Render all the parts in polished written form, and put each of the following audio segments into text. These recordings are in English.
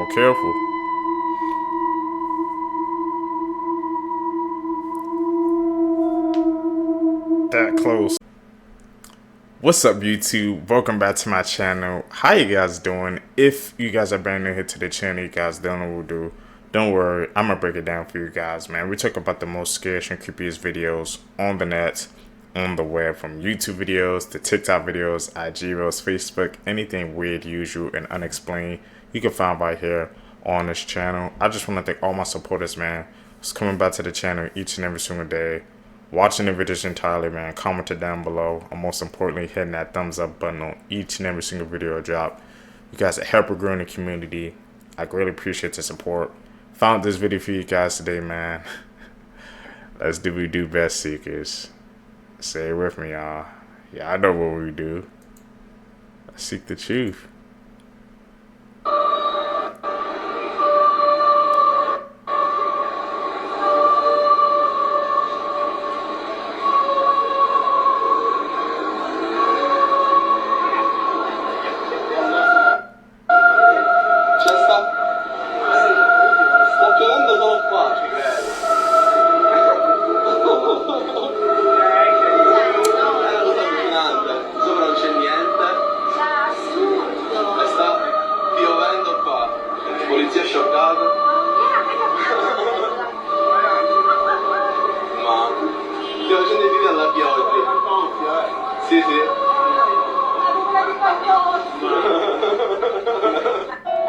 careful. That close. What's up, YouTube? Welcome back to my channel. How you guys doing? If you guys are brand new here to the channel, you guys don't know what to do. Don't worry, I'm gonna break it down for you guys, man. We talk about the most scariest and creepiest videos on the net, on the web, from YouTube videos to TikTok videos, IG reels, Facebook, anything weird, usual, and unexplained, you can find right here on this channel. I just want to thank all my supporters, man, who's coming back to the channel each and every single day, watching the videos entirely, man, commenting down below, and most importantly, hitting that thumbs up button on each and every single video I drop. You guys are helping grow in the community. I greatly appreciate the support. Found this video for you guys today, man. Let's do what we do best, seekers. Say it with me, y'all. Yeah, I know what we do. Let's seek the truth.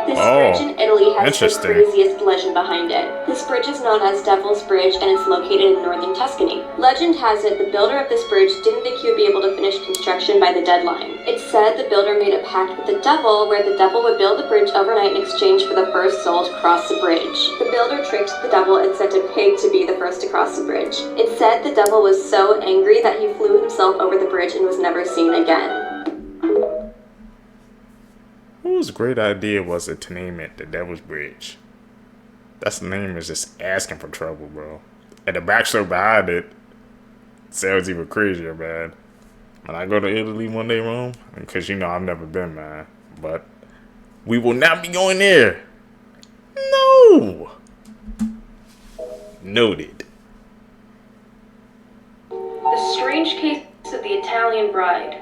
This bridge in Italy has the craziest legend behind it. This bridge is known as Devil's Bridge and it's located in northern Tuscany. Legend has it the builder of this bridge didn't think he would be able to finish construction by the deadline. It's said the builder made a pact with the devil where the devil would build the bridge overnight in exchange for the first soul to cross the bridge. The builder tricked the devil and sent a pig to be the first to cross the bridge. It said the devil was so angry that he flew himself over the bridge and was never seen again. Whose great idea was it to name it the Devil's Bridge? That's the name is just asking for trouble, bro. And the backstory behind it sounds even crazier, man. When I go to Italy one day, Rome, because you know I've never been, man. But we will not be going there. No. Noted. The strange case of the Italian bride.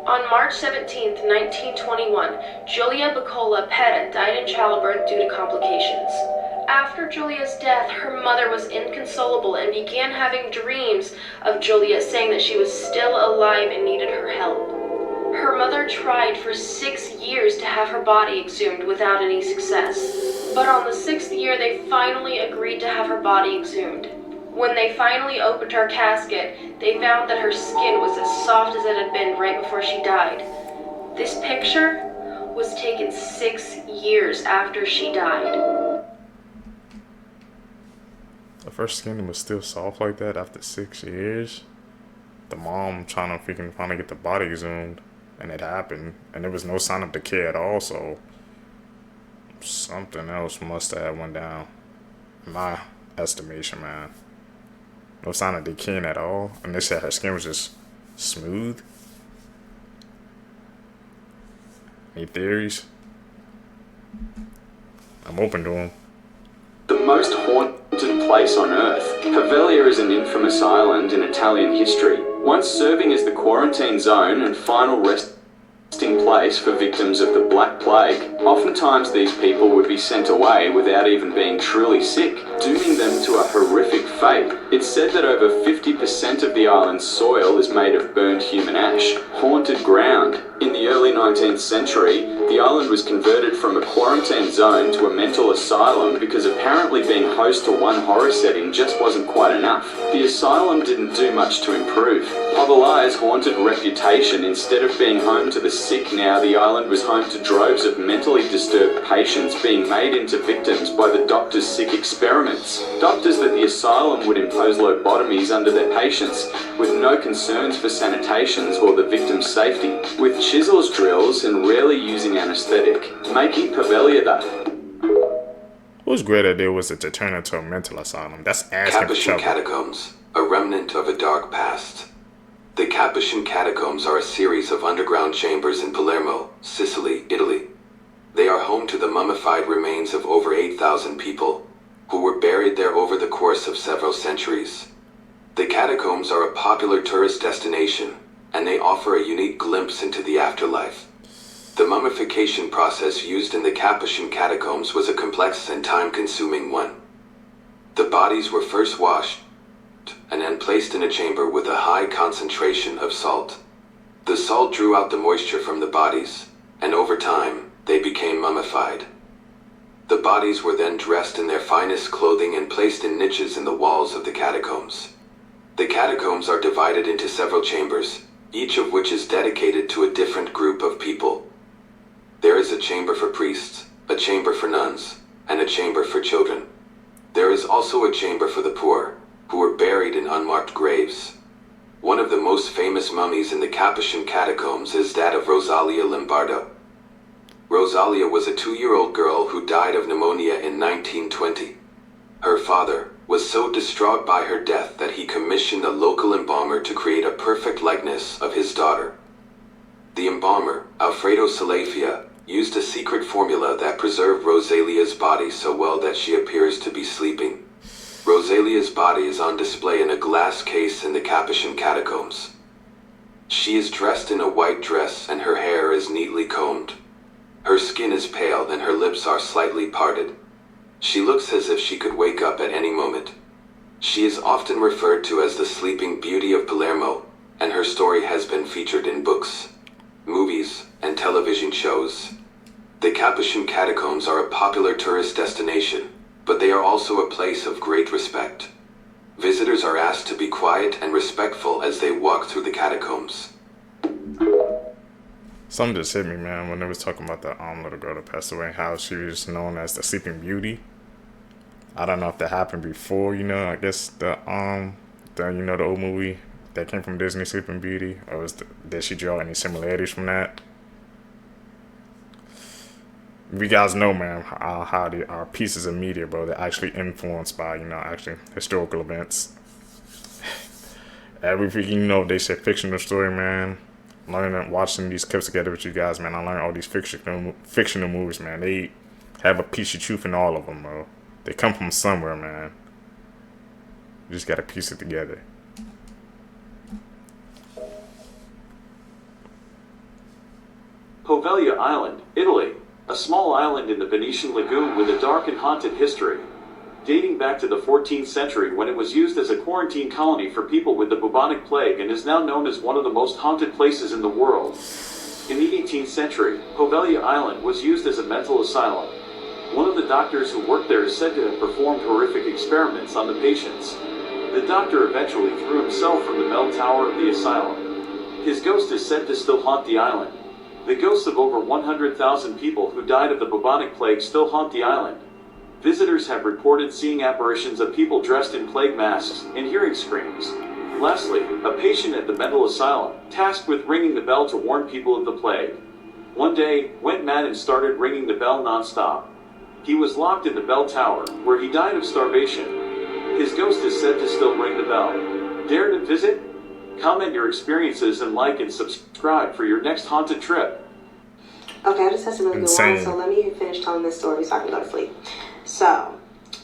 On March 17, 1921, Julia Petta died in childbirth due to complications. After Julia's death, her mother was inconsolable and began having dreams of Julia, saying that she was still alive and needed her help. Her mother tried for 6 years to have her body exhumed without any success. But on the 6th year, they finally agreed to have her body exhumed. When they finally opened her casket, they found that her skin was as soft as it had been right before she died. This picture was taken 6 years after she died. The first skin was still soft like that after 6 years? The mom trying to freaking finally get the body exhumed, and it happened, and there was no sign of decay at all, so something else must have went down. In my estimation, man. No sign of decaying at all. And they said her skin was just smooth. Any theories? I'm open to them. The most haunted place on Earth. Poveglia is an infamous island in Italian history, once serving as the quarantine zone and final resting place for victims of the Black Plague. Oftentimes these people would be sent away without even being truly sick, dooming them to a horrific fate. It's said that over 50% of the island's soil is made of burned human ash, haunted ground. In the early 19th century, the island was converted from a quarantine zone to a mental asylum because apparently being host to one horror setting just wasn't quite enough. The asylum didn't do much to improve. Poveglia's haunted reputation, instead of being home to the sick now, the island was home to droves of mentally disturbed patients being made into victims by the doctor's sick experiments. Doctors that the asylum would impose lobotomies under their patients with no concerns for sanitations or the victim's safety, with chisels, drills, and rarely using anesthetic, making Poveglia the... Whose great idea was it to turn into a mental asylum? That's asking for Capuchin trouble. Catacombs, a remnant of a dark past. The Capuchin Catacombs are a series of underground chambers in Palermo, Sicily, Italy. They are home to the mummified remains of over 8,000 people, who were buried there over the course of several centuries. The catacombs are a popular tourist destination, and they offer a unique glimpse into the afterlife. The mummification process used in the Capuchin Catacombs was a complex and time-consuming one. The bodies were first washed, and then placed in a chamber with a high concentration of salt. The salt drew out the moisture from the bodies, and over time, they became mummified. The bodies were then dressed in their finest clothing and placed in niches in the walls of the catacombs. The catacombs are divided into several chambers, each of which is dedicated to a different group of people. There is a chamber for priests, a chamber for nuns, and a chamber for children. There is also a chamber for the poor, who were buried in unmarked graves. One of the most famous mummies in the Capuchin Catacombs is that of Rosalia Lombardo. Rosalia was a 2-year-old girl who died of pneumonia in 1920. Her father was so distraught by her death that he commissioned a local embalmer to create a perfect likeness of his daughter. The embalmer, Alfredo Salafia, used a secret formula that preserved Rosalia's body so well that she appears to be sleeping. Rosalia's body is on display in a glass case in the Capuchin Catacombs. She is dressed in a white dress and her hair is neatly combed. Her skin is pale and her lips are slightly parted. She looks as if she could wake up at any moment. She is often referred to as the Sleeping Beauty of Palermo, and her story has been featured in books, movies, and television shows. The Capuchin Catacombs are a popular tourist destination, but they are also a place of great respect. Visitors are asked to be quiet and respectful as they walk through the catacombs. Something just hit me, man, when they was talking about the little girl that passed away and how she was known as the Sleeping Beauty. I don't know if that happened before, I guess the old movie that came from Disney, Sleeping Beauty, or did she draw any similarities from that? You guys know, man, how our pieces of media, bro, they're actually influenced by, actually historical events. Everything, they say fictional story, man. Learning, watching these clips together with you guys, man, I learned all these fictional movies, man. They have a piece of truth in all of them, bro. They come from somewhere, man. You just gotta piece it together. Poveglia Island, Italy. A small island in the Venetian lagoon with a dark and haunted history. Dating back to the 14th century when it was used as a quarantine colony for people with the bubonic plague and is now known as one of the most haunted places in the world. In the 18th century, Poveglia Island was used as a mental asylum. One of the doctors who worked there is said to have performed horrific experiments on the patients. The doctor eventually threw himself from the bell tower of the asylum. His ghost is said to still haunt the island. The ghosts of over 100,000 people who died of the bubonic plague still haunt the island. Visitors have reported seeing apparitions of people dressed in plague masks and hearing screams. Lastly, a patient at the mental asylum, tasked with ringing the bell to warn people of the plague, one day went mad and started ringing the bell non-stop. He was locked in the bell tower, where he died of starvation. His ghost is said to still ring the bell. Dare to visit? Comment your experiences and like and subscribe for your next haunted trip. Okay, I just had some really good ones, so let me finish telling this story so I can go to sleep. So,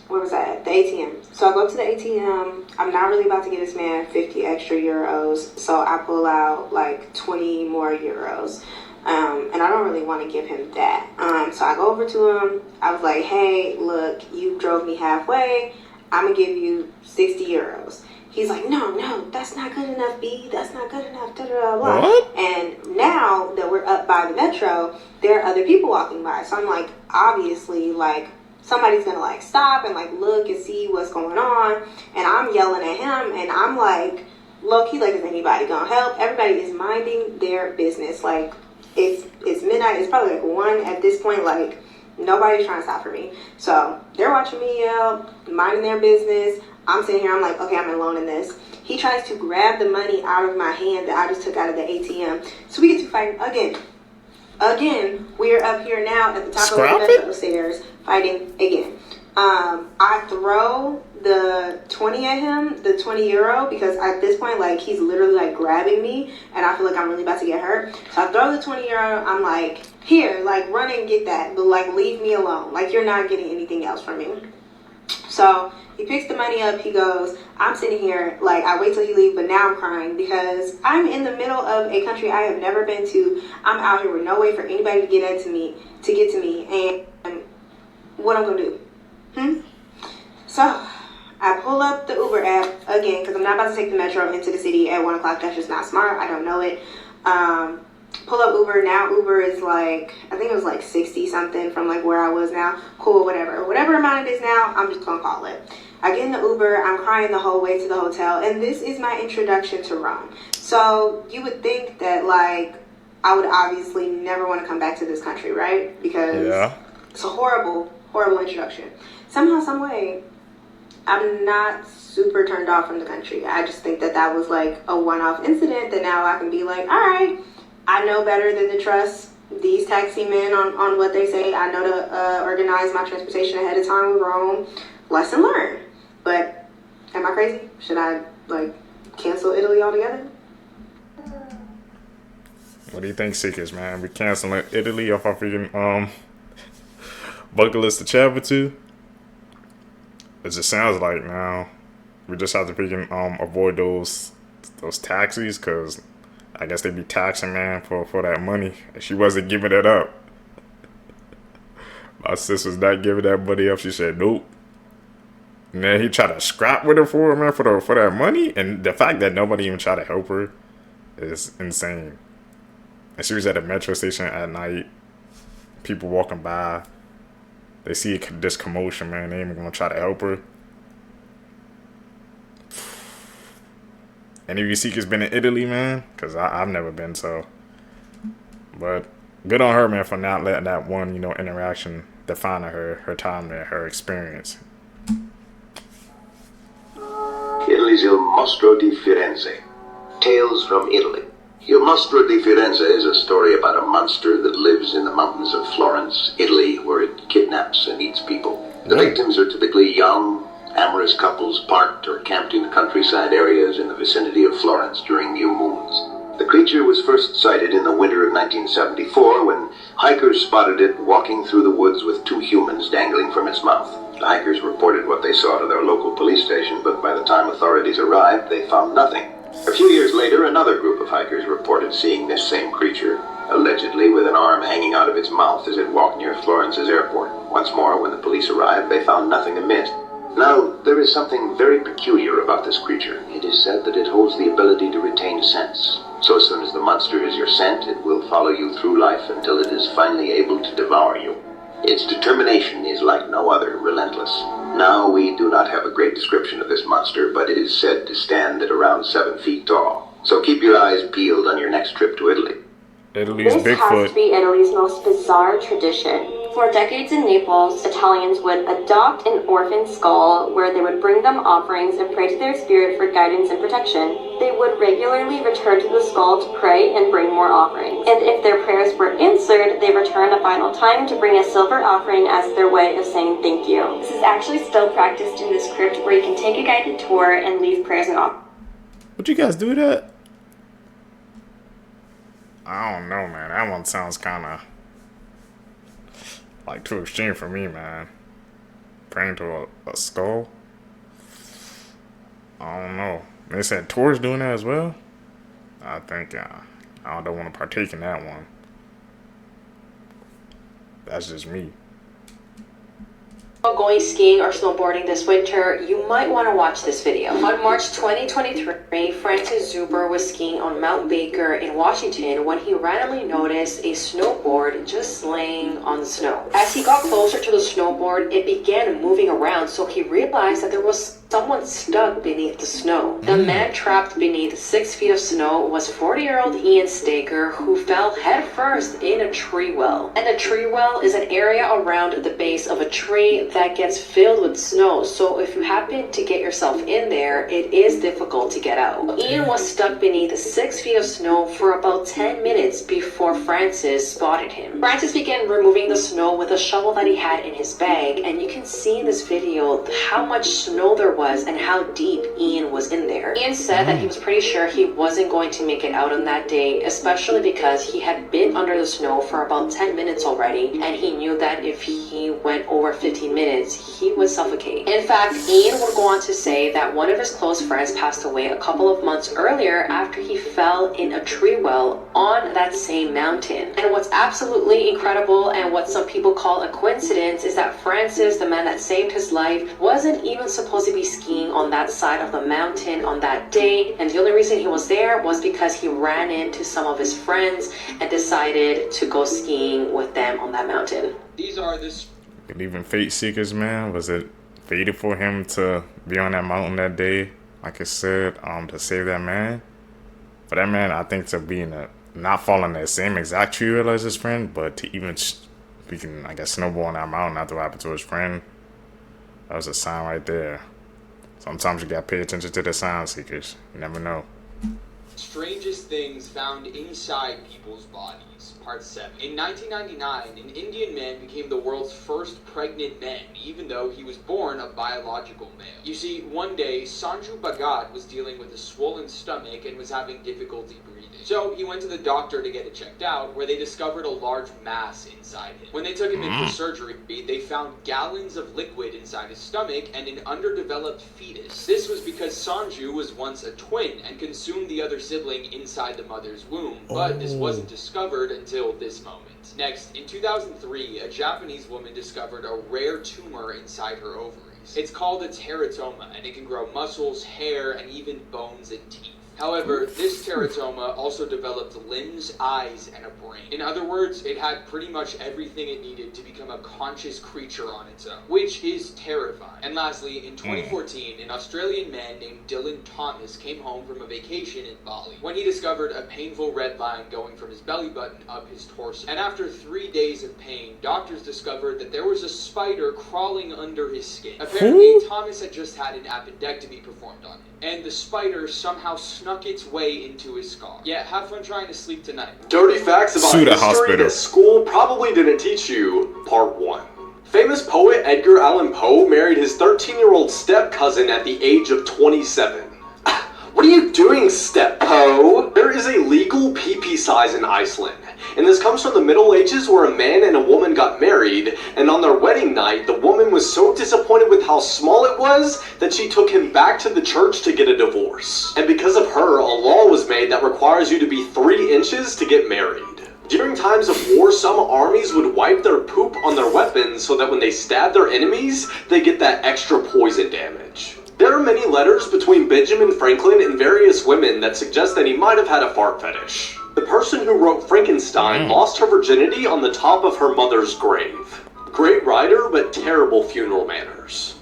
where was I at? The ATM. So I go to the ATM. I'm not really about to give this man 50 extra euros, so I pull out like 20 more euros. And I don't really want to give him that. So I go over to him. I was like, hey, look, you drove me halfway. I'm going to give you 60 euros. He's like, no, that's not good enough, B. That's not good enough, blah. What? And now that we're up by the metro, there are other people walking by. So I'm like, obviously, like, somebody's going to, like, stop and, like, look and see what's going on. And I'm yelling at him, and I'm like, low-key, like, is anybody going to help? Everybody is minding their business. Like, it's midnight. It's probably, like, 1 at this point. Like, nobody's trying to stop for me. So they're watching me yell, minding their business. I'm sitting here, I'm like, okay, I'm alone in this. He tries to grab the money out of my hand that I just took out of the ATM. So we get to fighting again. Again, we're up here now at the top of the metro stairs, fighting again. I throw the 20 at him, the 20 euro, because at this point, like, he's literally, like, grabbing me, and I feel like I'm really about to get hurt. So I throw the 20 euro, I'm like, here, like, run and get that, but, like, leave me alone. Like, you're not getting anything else from me. So he picks the money up, he goes, I'm sitting here, like, I wait till he leaves, but now I'm crying because I'm in the middle of a country I have never been to. I'm out here with no way for anybody to get to me, and what I'm gonna do? So I pull up the Uber app again because I'm not about to take the metro into the city at 1 o'clock. That's just not smart. I don't know it. Pull up Uber. Now Uber is like, I think it was like 60 something from like where I was now. Cool, whatever amount it is now, I'm just gonna call it. I get in the Uber, I'm crying the whole way to the hotel, and this is my introduction to Rome. So you would think that, like, I would obviously never want to come back to this country, right? Because it's a horrible, horrible introduction. Somehow, some way, I'm not super turned off from the country. I just think that that was like a one-off incident that now I can be like, all right, I know better than to trust these taxi men on what they say. I know to organize my transportation ahead of time with Rome. Lesson learned. But am I crazy? Should I, like, cancel Italy altogether? What do you think, Seekers, man? We canceling Italy off our freaking bucket list to travel to? It just sounds like now we just have to freaking avoid those taxis, because I guess they be taxing, man, for that money. She wasn't giving it up. My sis was not giving that money up. She said nope. And then he tried to scrap with her for that money, and the fact that nobody even tried to help her is insane. And she was at a metro station at night. People walking by, they see this commotion, man. They ain't even gonna try to help her. Any of you seekers been in Italy, man? Because I've never been, so. But good on her, man, for not letting that one, interaction define her time there, her experience. Italy's Il Mostro di Firenze. Tales from Italy. Il Mostro di Firenze is a story about a monster that lives in the mountains of Florence, Italy, where it kidnaps and eats people. The victims are typically young, amorous couples parked or camped in countryside areas in the vicinity of Florence during new moons. The creature was first sighted in the winter of 1974 when hikers spotted it walking through the woods with two humans dangling from its mouth. The hikers reported what they saw to their local police station, but by the time authorities arrived, they found nothing. A few years later, another group of hikers reported seeing this same creature, allegedly with an arm hanging out of its mouth as it walked near Florence's airport. Once more, when the police arrived, they found nothing amiss. Now, there is something very peculiar about this creature. It is said that it holds the ability to retain scents. So as soon as the monster is your scent, it will follow you through life until it is finally able to devour you. Its determination is like no other, relentless. Now, we do not have a great description of this monster, but it is said to stand at around 7 feet tall. So keep your eyes peeled on your next trip to Italy. Italy's This Bigfoot. has to be Italy's most bizarre tradition. For decades in Naples, Italians would adopt an orphan skull where they would bring them offerings and pray to their spirit for guidance and protection. They would regularly return to the skull to pray and bring more offerings. And if their prayers were answered, they returned a final time to bring a silver offering as their way of saying thank you. This is actually still practiced in this crypt where you can take a guided tour and leave prayers and offerings. Would you guys do that? I don't know, man. That one sounds kind of like too extreme for me, man. Praying to a skull? I don't know. They said tourists doing that as well? I think I don't want to partake in that one. That's just me. Going skiing or snowboarding this winter, you might want to watch this video. On March 2023, Francis Zuber was skiing on Mount Baker in Washington when he randomly noticed a snowboard just laying on the snow. As he got closer to the snowboard, it began moving around, so he realized that there was someone stuck beneath the snow. The man trapped beneath 6 feet of snow was 40-year-old Ian Staker, who fell headfirst in a tree well. And a tree well is an area around the base of a tree that gets filled with snow, so if you happen to get yourself in there, it is difficult to get out. Ian was stuck beneath 6 feet of snow for about 10 minutes before Francis spotted him. Francis began removing the snow with a shovel that he had in his bag, and you can see in this video how much snow there was and how deep Ian was in there. Ian said that he was pretty sure he wasn't going to make it out on that day, especially because he had been under the snow for about 10 minutes already, and he knew that if he went over 15 minutes, he would suffocate. In fact, Ian would go on to say that one of his close friends passed away a couple of months earlier after he fell in a tree well on that same mountain. And what's absolutely incredible, and what some people call a coincidence, is that Francis, the man that saved his life, wasn't even supposed to be skiing on that side of the mountain on that day, and the only reason he was there was because he ran into some of his friends and decided to go skiing with them on that mountain. These are this. Believe in fate seekers, man. Was it fated for him to be on that mountain that day, like I said, to save that man? For that man, I think, to be in a, not falling that same exact tree well as his friend, but to even speaking, I guess, snowball on that mountain after what happened to his friend, that was a sign right there. Sometimes you gotta pay attention to the sign seekers. You never know. Strangest things found inside people's bodies. Part 7. In 1999, an Indian man became the world's first pregnant man, even though he was born a biological male. You see, one day, Sanju Bhagat was dealing with a swollen stomach and was having difficulty breathing. So he went to the doctor to get it checked out, where they discovered a large mass inside him. When they took him in for surgery, they found gallons of liquid inside his stomach and an underdeveloped fetus. This was because Sanju was once a twin and consumed the other sibling inside the mother's womb, but this wasn't discovered until this moment. Next, in 2003, a Japanese woman discovered a rare tumor inside her ovaries. It's called a teratoma, and it can grow muscles, hair, and even bones and teeth. However, this teratoma also developed limbs, eyes, and a brain. In other words, it had pretty much everything it needed to become a conscious creature on its own, which is terrifying. And lastly, in 2014, an Australian man named Dylan Thomas came home from a vacation in Bali when he discovered a painful red line going from his belly button up his torso. And after 3 days of pain, doctors discovered that there was a spider crawling under his skin. Apparently, Thomas had just had an appendectomy performed on him, and the spider somehow snuck its way into his skull. Yeah, have fun trying to sleep tonight. Dirty facts about history that school probably didn't teach you, part 1. Famous poet Edgar Allan Poe married his 13-year-old step-cousin at the age of 27. What are you doing, Step Poe? There is a legal pee-pee size in Iceland, and this comes from the Middle Ages, where a man and a woman got married, and on their wedding night, the woman was so disappointed with how small it was that she took him back to the church to get a divorce. And because of her, a law was made that requires you to be 3 inches to get married. During times of war, some armies would wipe their poop on their weapons so that when they stab their enemies, they get that extra poison damage. There are many letters between Benjamin Franklin and various women that suggest that he might have had a fart fetish. The person who wrote Frankenstein lost her virginity on the top of her mother's grave. Great writer, but terrible funeral manners.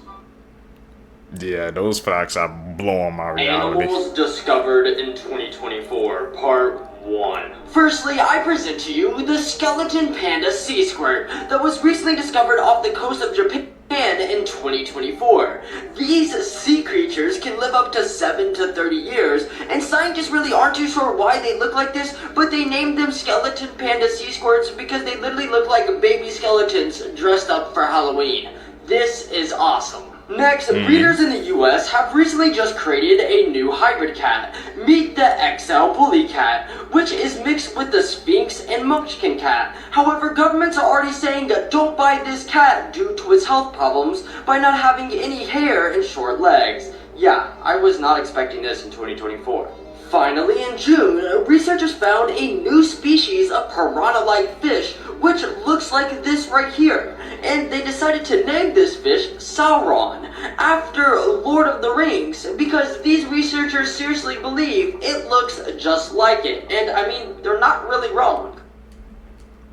Yeah, those facts are blowing my reality. Animals discovered in 2024, part 1. Firstly, I present to you the skeleton panda sea squirt that was recently discovered off the coast of Japan in 2024. These sea creatures can live up to 7 to 30 years, and scientists really aren't too sure why they look like this, but they named them skeleton panda sea squirts because they literally look like baby skeletons dressed up for Halloween. This is awesome. Next, breeders in the US have recently just created a new hybrid cat. Meet the XL Bully Cat, which is mixed with the Sphinx and Munchkin cat. However, governments are already saying don't buy this cat due to its health problems by not having any hair and short legs. Yeah, I was not expecting this in 2024. Finally, in June, researchers found a new species of piranha-like fish, which looks like this right here, and they decided to name this fish Sauron, after Lord of the Rings, because these researchers seriously believe it looks just like it, and I mean, they're not really wrong.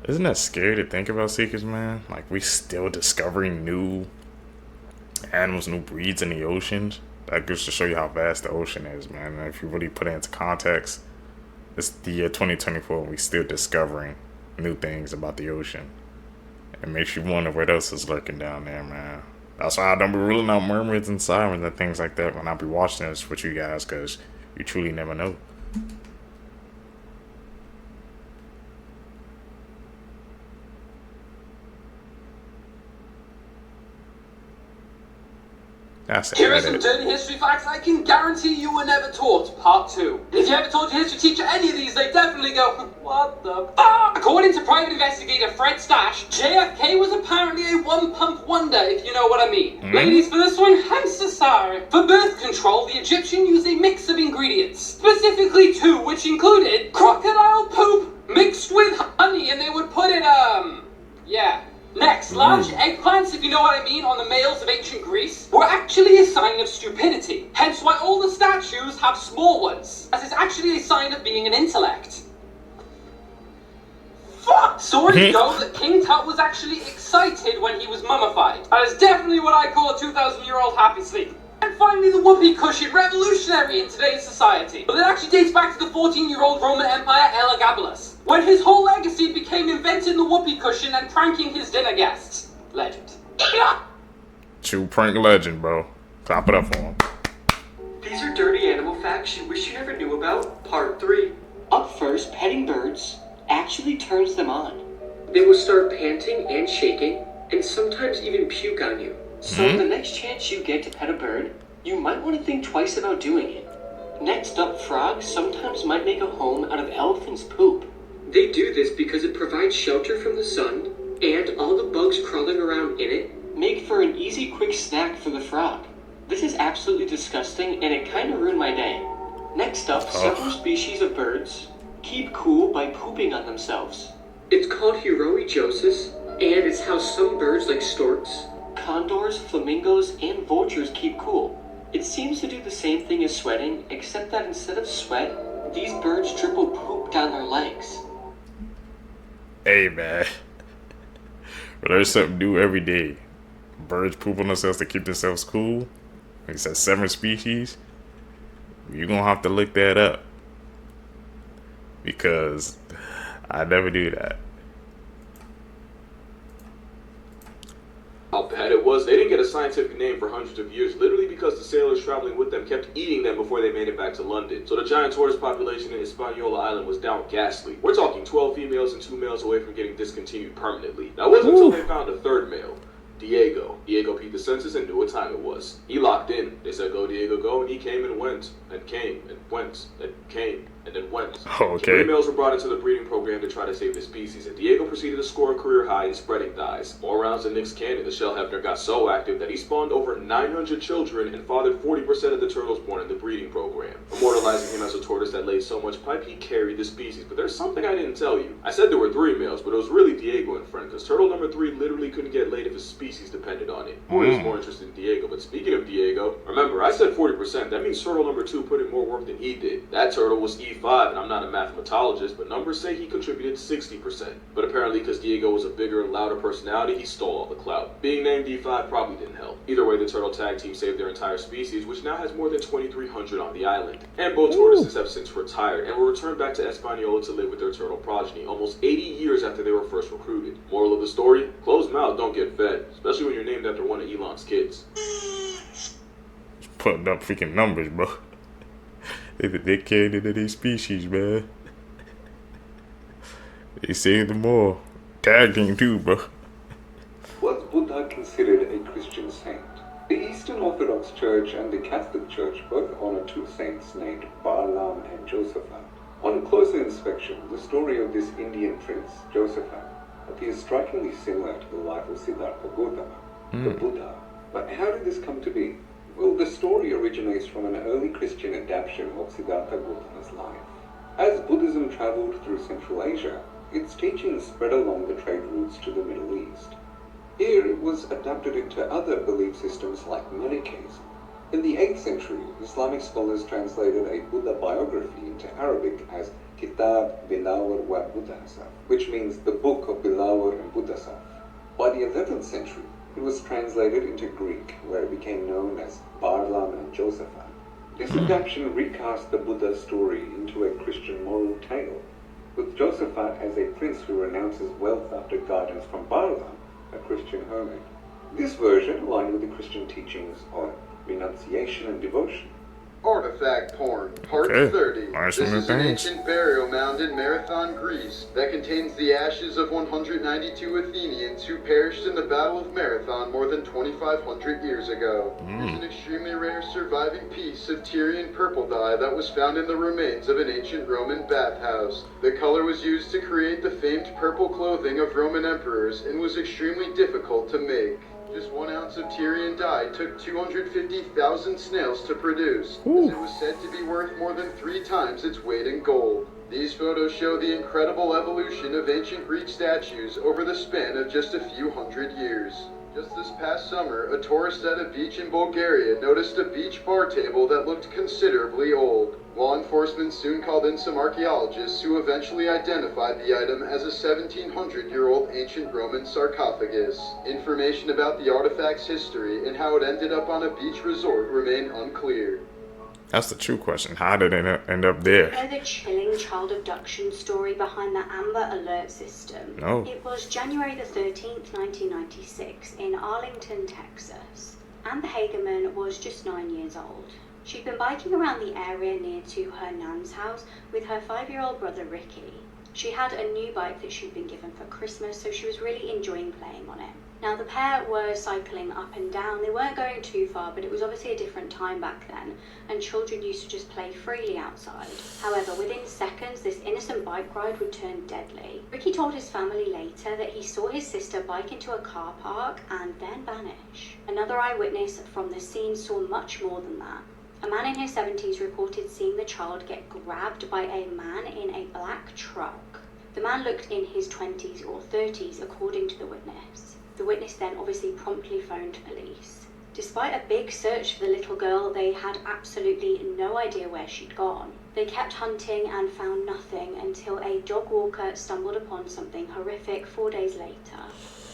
Isn't that scary to think about, Seekers, man? Like, we still discovering new animals, new breeds in the oceans. That goes to show you how vast the ocean is, man. And if you really put it into context, it's the year 2024 and we still discovering new things about the ocean. It makes you wonder what else is lurking down there, man. That's why I don't be ruling out mermaids and sirens and things like that when I be watching this with you guys, because you truly never know. Here are some dirty history facts I can guarantee you were never taught, part 2. If you ever told your history teacher any of these, they definitely go, what the fuck? According to private investigator Fred Stash, JFK was apparently a one-pump wonder, if you know what I mean. Ladies, for this one, I'm so sorry. For birth control, the Egyptian used a mix of ingredients, specifically 2, which included crocodile poop mixed with honey, and they would put it, yeah. Next, large eggplants, if you know what I mean, on the males of ancient Greece, were actually a sign of stupidity. Hence why all the statues have small ones, as it's actually a sign of being an intellect. Fuck! Stories go that King Tut was actually excited when he was mummified. That is definitely what I call a 2,000-year-old happy sleep. And finally, the whoopee cushion, revolutionary in today's society. But it actually dates back to the 14-year-old Roman Empire Elagabalus, when his whole legacy became inventing the whoopee cushion and pranking his dinner guests. Legend. True prank legend, bro. Clap it up for him. These are dirty animal facts you wish you never knew about, part 3. Up first, petting birds actually turns them on. They will start panting and shaking, and sometimes even puke on you. So the next chance you get to pet a bird, you might want to think twice about doing it. Next up, frogs sometimes might make a home out of elephant's poop. They do this because it provides shelter from the sun, and all the bugs crawling around in it make for an easy quick snack for the frog. This is absolutely disgusting, and it kind of ruined my day. Next up, several species of birds keep cool by pooping on themselves. It's called heroijosis, and it's how some birds like storks, condors, flamingos, and vultures keep cool. It seems to do the same thing as sweating, except that instead of sweat, these birds dribble poop down their legs. Hey, man. But there's something new every day. Birds poop on themselves to keep themselves cool. He said 7 species. You're going to have to look that up. Because I never do that. How bad it was, they didn't get a scientific name for hundreds of years, literally because the sailors traveling with them kept eating them before they made it back to London. So the giant tortoise population in Hispaniola Island was down ghastly. We're talking 12 females and 2 males away from getting discontinued permanently. That wasn't until they found a 3rd male, Diego. Diego peeped the census and knew what time it was. He locked in. They said, go Diego, go, and he came and went, and came, and went, and came, and then went. Okay. 3 males were brought into the breeding program to try to save the species, and Diego proceeded to score a career high in spreading thighs. More rounds than Nick's cannon, the shell hefner got so active that he spawned over 900 children and fathered 40% of the turtles born in the breeding program. Immortalizing him as a tortoise that laid so much pipe, he carried the species. But there's something I didn't tell you. I said there were 3 males, but it was really Diego and friend, because turtle number 3 literally couldn't get laid if his species depended on it. Boy was more interested in Diego, but speaking of Diego, remember, I said 40%. That means turtle number 2 put in more work than he did. That turtle was E5, and I'm not a mathematologist, but numbers say he contributed 60%. But apparently, because Diego was a bigger and louder personality, he stole all the clout. Being named E5 probably didn't help. Either way, the turtle tag team saved their entire species, which now has more than 2,300 on the island. And both tortoises have since retired, and were returned back to Hispaniola to live with their turtle progeny, almost 80 years after they were first recruited. Moral of the story? Closed mouths don't get fed, especially when you're named after one of Elon's kids. Just putting up freaking numbers, bro. They carried into these species, man. They saved them all. Tag team too, bro. Was Buddha considered a Christian saint? The Eastern Orthodox Church and the Catholic Church both honor 2 saints named Balaam and Josephat. On closer inspection, the story of this Indian prince, Josephat, appears strikingly similar to the life of Siddhartha Gautama, the Buddha. But how did this come to be? Well, the story originates from an early Christian adaptation of Siddhartha Gautama's life. As Buddhism traveled through Central Asia, its teachings spread along the trade routes to the Middle East. Here it was adapted into other belief systems like Manichaeism. In the 8th century, Islamic scholars translated a Buddha biography into Arabic as Kitab Bilawar wa Buddhasaf, which means the book of Bilawar and Buddhasaf. By the 11th century, It was translated into Greek, where it became known as Barlam and Josepha. This adaptation recast the Buddha story into a Christian moral tale, with Josepha as a prince who renounces wealth after guidance from Barlam, a Christian hermit. This version aligned with the Christian teachings on renunciation and devotion. Artifact porn, part 30. This is an ancient burial mound in Marathon, Greece, that contains the ashes of 192 Athenians who perished in the Battle of Marathon more than 2,500 years ago. It's an extremely rare surviving piece of Tyrian purple dye that was found in the remains of an ancient Roman bathhouse. The color was used to create the famed purple clothing of Roman emperors and was extremely difficult to make. Just 1 ounce of Tyrian dye took 250,000 snails to produce, as it was said to be worth more than 3 times its weight in gold. These photos show the incredible evolution of ancient Greek statues over the span of just a few hundred years. Just this past summer, a tourist at a beach in Bulgaria noticed a beach bar table that looked considerably old. Law enforcement soon called in some archaeologists who eventually identified the item as a 1,700-year-old ancient Roman sarcophagus. Information about the artifact's history and how it ended up on a beach resort remain unclear. That's the true question. How did it end up there? You know the chilling child abduction story behind the Amber Alert system? No. It was January the 13th, 1996 in Arlington, Texas. Amber Hagerman was just 9 years old. She'd been biking around the area near to her nan's house with her 5-year-old brother Ricky. She had a new bike that she'd been given for Christmas, so she was really enjoying playing on it. Now the pair were cycling up and down. They weren't going too far, but it was obviously a different time back then, and children used to just play freely outside. However, within seconds, this innocent bike ride would turn deadly. Ricky told his family later that he saw his sister bike into a car park and then vanish. Another eyewitness from the scene saw much more than that. A man in his 70s reported seeing the child get grabbed by a man in a black truck. The man looked in his 20s or 30s, according to the witness. The witness then obviously promptly phoned police. Despite a big search for the little girl, they had absolutely no idea where she'd gone. They kept hunting and found nothing until a dog walker stumbled upon something horrific 4 days later.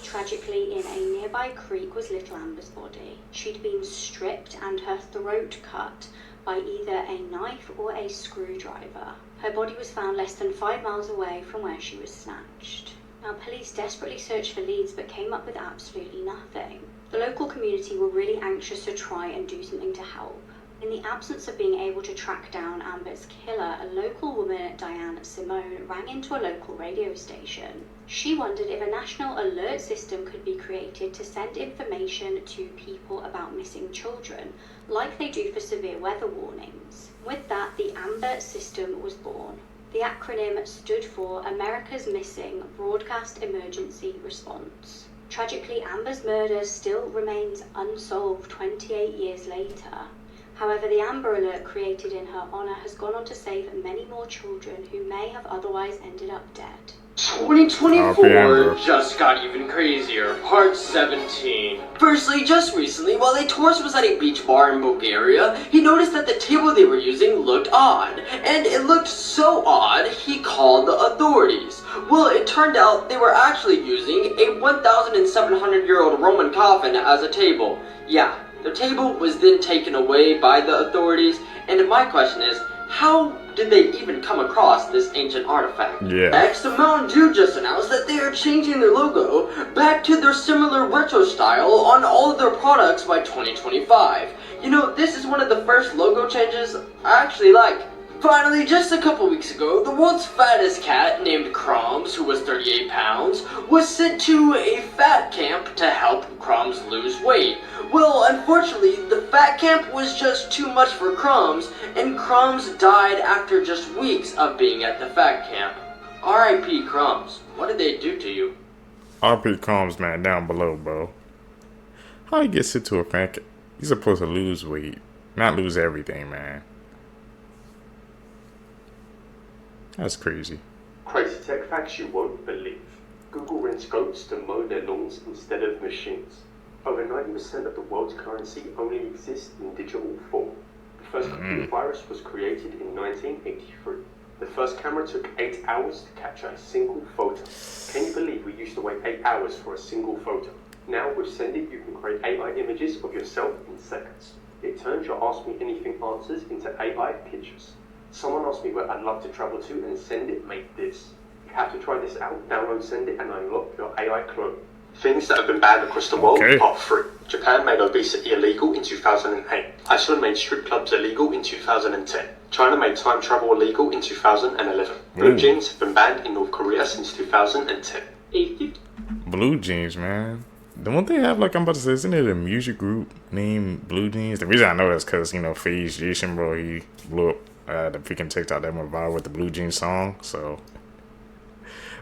Tragically, in a nearby creek was little Amber's body. She'd been stripped and her throat cut by either a knife or a screwdriver. Her body was found less than 5 miles away from where she was snatched. Now, police desperately searched for leads but came up with absolutely nothing. The local community were really anxious to try and do something to help. In the absence of being able to track down Amber's killer, a local woman, Diane Simone, rang into a local radio station. She wondered if a national alert system could be created to send information to people about missing children, like they do for severe weather warnings. With that, the AMBER system was born. The acronym stood for America's Missing Broadcast Emergency Response. Tragically, Amber's murder still remains unsolved 28 years later. However, the Amber Alert created in her honor has gone on to save many more children who may have otherwise ended up dead. 2024 just got even crazier. Part 17. Firstly, just recently, while a tourist was at a beach bar in Bulgaria, he noticed that the table they were using looked odd. And it looked so odd, he called the authorities. Well, it turned out they were actually using a 1,700-year-old Roman coffin as a table. Yeah, the table was then taken away by the authorities, and my question is, how did they even come across this ancient artifact? Next, the Mountain Dew just announced that they are changing their logo back to their similar retro style on all of their products by 2025. You know, this is one of the first logo changes I actually like. Finally, just a couple weeks ago, the world's fattest cat, named Crumbs, who was 38 pounds, was sent to a fat camp to help Crumbs lose weight. Well, unfortunately, the fat camp was just too much for Crumbs, and Crumbs died after just weeks of being at the fat camp. R.I.P. Crumbs, what did they do to you? R.I.P. Crumbs, man, down below, bro. How he get sent to a fat camp? He's supposed to lose weight, not lose everything, man. That's crazy. Crazy tech facts you won't believe. Google rents goats to mow their lawns instead of machines. Over 90% of the world's currency only exists in digital form. The first computer virus was created in 1983. The first camera took 8 hours to capture a single photo. Can you believe we used to wait 8 hours for a single photo? Now with Send It, you can create AI images of yourself in seconds. It turns your Ask Me Anything answers into AI pictures. Someone asked me where I'd love to travel to, and Send It made this. You have to try this out. Download Send It and unlock your AI clone. Things that have been banned across the world, Part 3. Japan made obesity illegal in 2008. Iceland made strip clubs illegal in 2010. China made time travel illegal in 2011. Blue jeans have been banned in North Korea since 2010. Blue Jeans, man. Don't they have, like, I'm about to say, isn't it a music group named Blue Jeans? The reason I know that's because, you know, FaZe Jason, bro, he blew up the freaking TikTok that went viral with the Blue Jeans song, so.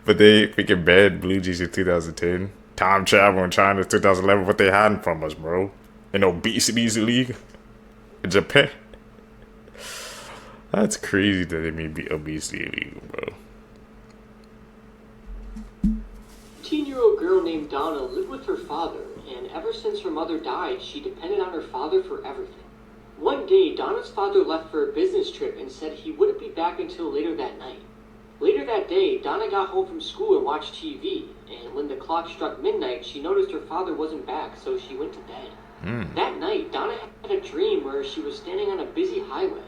But they freaking banned Blue Jeans in 2010. Time travel in China 2011, what they hiding from us, bro? And obesity's illegal in Japan. That's crazy that they made obesity illegal, bro. 18-year-old girl named Donna lived with her father, and ever since her mother died, she depended on her father for everything. One day, Donna's father left for a business trip and said he wouldn't be back until later that night. Later that day, Donna got home from school and watched TV, and when the clock struck midnight, she noticed her father wasn't back, so she went to bed. That night, Donna had a dream where she was standing on a busy highway.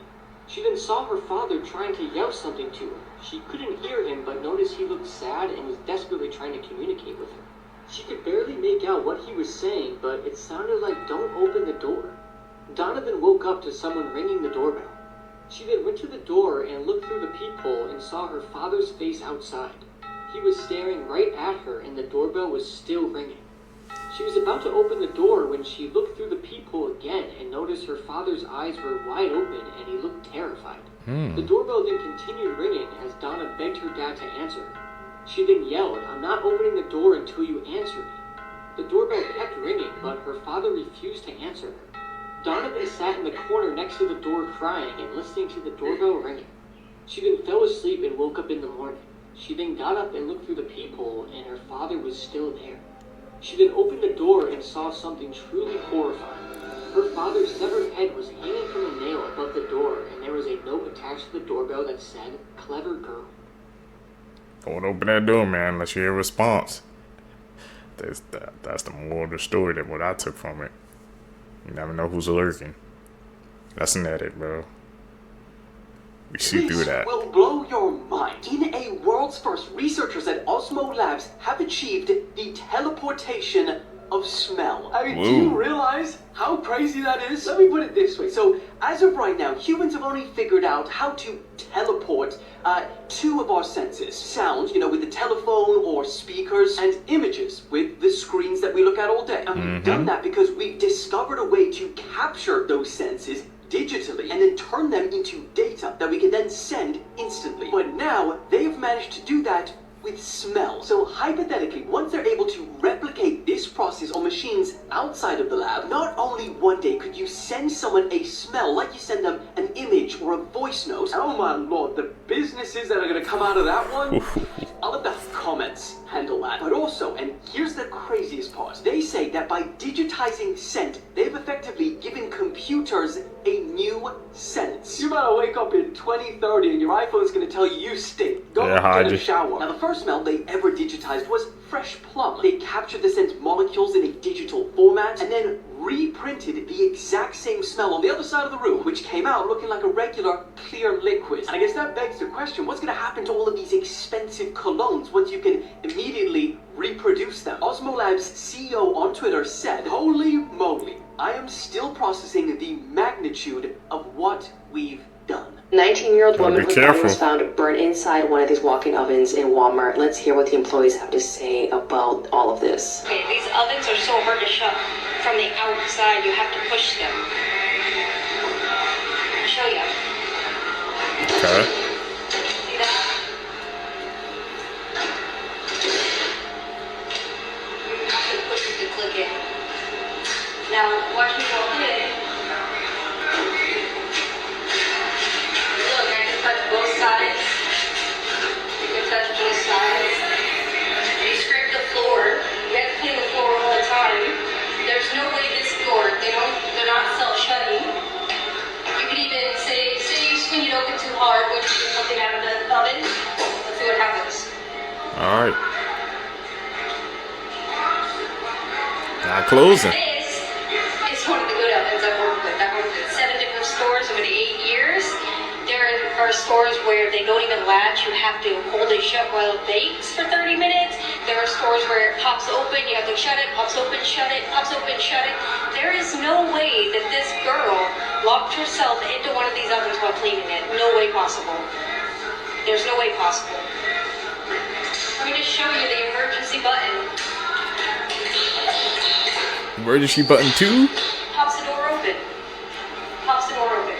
She then saw her father trying to yell something to her. She couldn't hear him, but noticed he looked sad and was desperately trying to communicate with her. She could barely make out what he was saying, but it sounded like, "Don't open the door." Donna then woke up to someone ringing the doorbell. She then went to the door and looked through the peephole and saw her father's face outside. He was staring right at her and the doorbell was still ringing. She was about to open the door when she looked through the peephole again and noticed her father's eyes were wide open and he looked terrified. The doorbell then continued ringing as Donna begged her dad to answer. She then yelled, "I'm not opening the door until you answer me." The doorbell kept ringing, but her father refused to answer her. Donna then sat in the corner next to the door crying and listening to the doorbell ringing. She then fell asleep and woke up in the morning. She then got up and looked through the peephole and her father was still there. She then opened the door and saw something truly horrifying. Her father's severed head was hanging from a nail above the door and there was a note attached to the doorbell that said, "Clever girl." Don't open that door, man, unless you hear a response. That's the moral of the story, that what I took from it. You never know who's lurking. That's an edit, bro. We see through that. Will blow your mind. In a world's first, researchers at Osmo Labs have achieved the teleportation of smell. I mean, do you realize how crazy that is? Let me put it this way. So, as of right now, humans have only figured out how to teleport two of our senses. Sound, you know, with the telephone or speakers, and images with the screens that we look at all day. And we've done that because we've discovered a way to capture those senses digitally and then turn them into data that we can then send instantly. But now, they've managed to do that with smell. So hypothetically, once they're able to replicate this process on machines outside of the lab, not only one day could you send someone a smell like you send them an image or a voice note. Oh my lord, the businesses that are going to come out of that one. I'll let the comments handle that. But also, and here's the craziest part, they say that by digitizing scent, they've effectively given computers a new sense. You better wake up in 2030 and your iPhone's going to tell you you stink. Go get a shower. Now the first smell they ever digitized was fresh plum. They captured the scent molecules in a digital format and then reprinted the exact same smell on the other side of the room, which came out looking like a regular clear liquid. And I guess that begs the question, what's going to happen to all of these expensive colognes once you can immediately reproduce them? Osmo Labs CEO on Twitter said, "Holy moly, I am still processing the magnitude of what we've done." 19-year-old woman whose body was found burned inside one of these walk-in ovens in Walmart. Let's hear what the employees have to say about all of this. Okay, these ovens are so hard to shut from the outside. You have to push them. I'll show you. Okay. See that? You have to push it to click it. Now, watch me walk in. Look, I can touch both sides. You can touch both sides. You scrape the floor. You have to clean the floor all the time. There's no way this door, they're not self-shutting. You could even say you swing it open too hard when you get something out of the oven. Let's see what happens. Alright. Not closing. This is one of the good ovens I've worked with. I've worked with 7 different stores over the 8 years. There are stores where they don't even latch. You have to hold it shut while it bakes for 30 minutes. There are stores where it pops open. You have to shut it, pops open, shut it, pops open, shut it. There is no way that this girl locked herself into one of these ovens while cleaning it. No way possible. There's no way possible. Let me just show you the emergency button. Emergency button 2? Pops the door open. Pops the door open.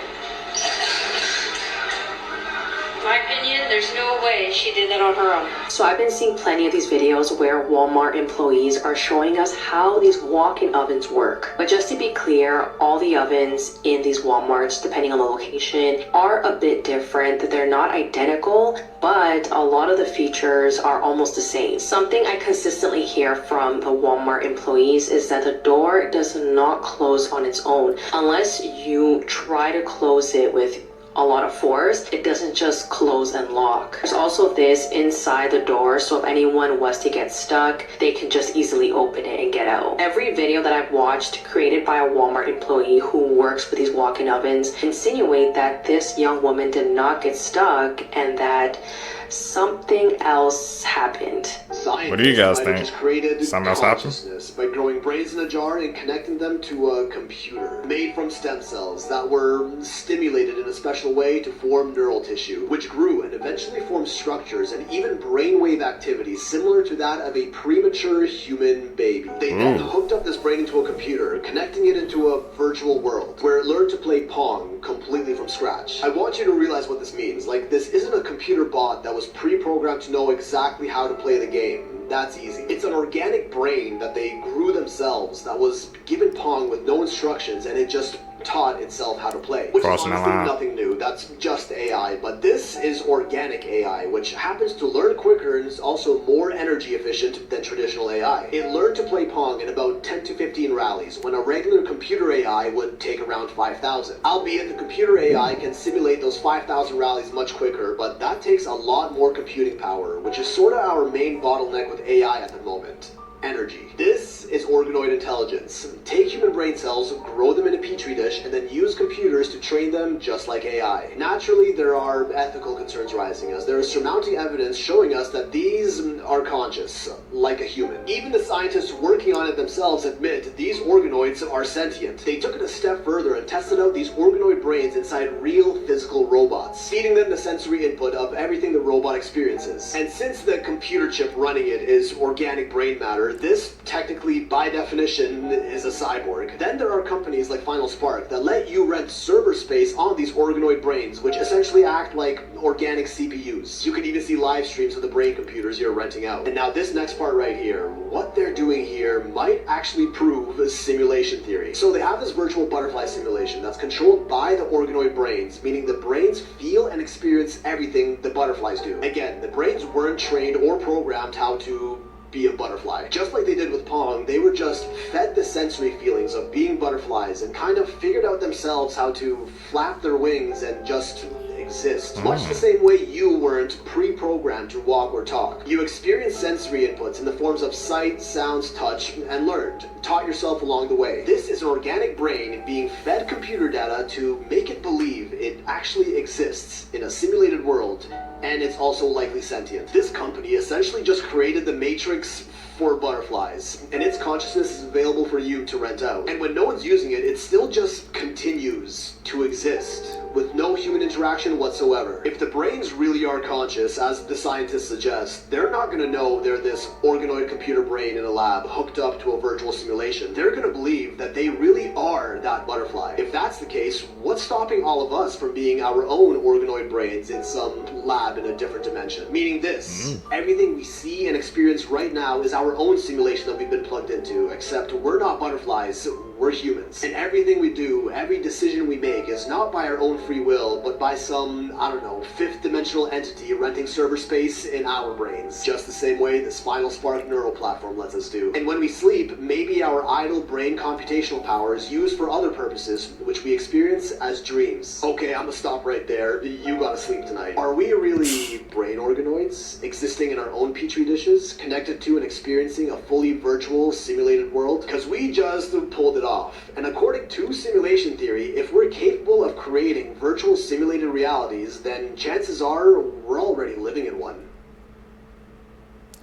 In my opinion, there's no way she did that on her own. So I've been seeing plenty of these videos where Walmart employees are showing us how these walk-in ovens work. But just to be clear, all the ovens in these Walmarts, depending on the location, are a bit different. They're not identical, but a lot of the features are almost the same. Something I consistently hear from the Walmart employees is that the door does not close on its own. Unless you try to close it with a lot of force, it doesn't just close and lock. There's also this inside the door, so if anyone was to get stuck, they can just easily open it and get out. Every video that I've watched created by a Walmart employee who works with these walk-in ovens insinuate that this young woman did not get stuck and that something else happened. What do you guys think? Something else happened? By growing brains in a jar and connecting them to a computer made from stem cells that were stimulated in a special way to form neural tissue, which grew and eventually formed structures and even brainwave activity similar to that of a premature human baby. They then hooked up this brain into a computer, connecting it into a virtual world where it learned to play Pong completely from scratch. I want you to realize what this means. Like, this isn't a computer bot that was pre-programmed to know exactly how to play the game. That's easy. It's an organic brain that they grew themselves that was given Pong with no instructions, and it just taught itself how to play. Which is honestly nothing new. That's just AI. But this is organic AI, which happens to learn quicker and is also more energy efficient than traditional AI. It learned to play Pong in about 10 to 15 rallies, when a regular computer AI would take around 5,000. Albeit the computer AI can simulate those 5,000 rallies much quicker, but that takes a lot more computing power, which is sort of our main bottleneck with AI at the moment. Energy. This is organoid intelligence. Take human brain cells, grow them in a petri dish, and then use computers to train them just like AI. Naturally, there are ethical concerns rising as there is surmounting evidence showing us that these are conscious, like a human. Even the scientists working on it themselves admit these organoids are sentient. They took it a step further and tested out these organoid brains inside real physical robots, feeding them the sensory input of everything the robot experiences. And since the computer chip running it is organic brain matter, this technically, by definition, is a cyborg. Then there are companies like Final Spark that let you rent server space on these organoid brains, which essentially act like organic CPUs. You can even see live streams of the brain computers you're renting out. And now this next part right here, what they're doing here might actually prove a simulation theory. So they have this virtual butterfly simulation that's controlled by the organoid brains, meaning the brains feel and experience everything the butterflies do. Again, the brains weren't trained or programmed how to be a butterfly. Just like they did with Pong, they were just fed the sensory feelings of being butterflies and kind of figured out themselves how to flap their wings and just exist. Much the same way you weren't pre-programmed to walk or talk. You experienced sensory inputs in the forms of sight, sounds, touch, and learned. Taught yourself along the way. This is an organic brain being fed computer data to make it believe it actually exists in a simulated world, and it's also likely sentient. This company essentially just created the Matrix for butterflies, and its consciousness is available for you to rent out. And when no one's using it, it still just continues to exist with no human interaction whatsoever. If the brains really are conscious, as the scientists suggest, they're not going to know they're this organoid computer brain in a lab hooked up to a virtual simulation. They're going to believe that they really are that butterfly. If that's the case, what's stopping all of us from being our own organoid brains in some lab in a different dimension? Meaning this, everything we see and experience right now is our own simulation that we've been plugged into, except we're not butterflies, we're humans. And everything we do, every decision we make is not by our own free will, but by some, I don't know, fifth dimensional entity renting server space in our brains. Just the same way this Final Spark neural platform lets us do. And when we sleep, maybe our idle brain computational power is used for other purposes, which we experience as dreams. Okay, I'm gonna stop right there. You gotta sleep tonight. Are we really brain organoids, existing in our own petri dishes, connected to and experiencing experiencing a fully virtual simulated world? Because we just pulled it off. And according to simulation theory, if we're capable of creating virtual simulated realities, then chances are we're already living in one.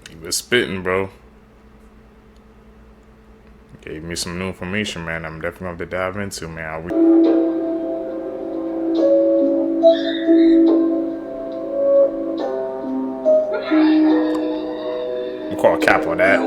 He was spitting, bro. Gave me some new information, man. I'm definitely going to dive into, man. I'm call a cap on that.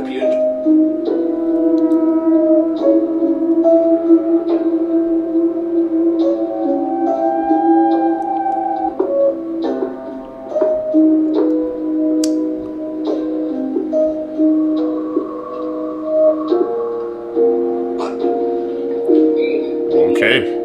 Okay.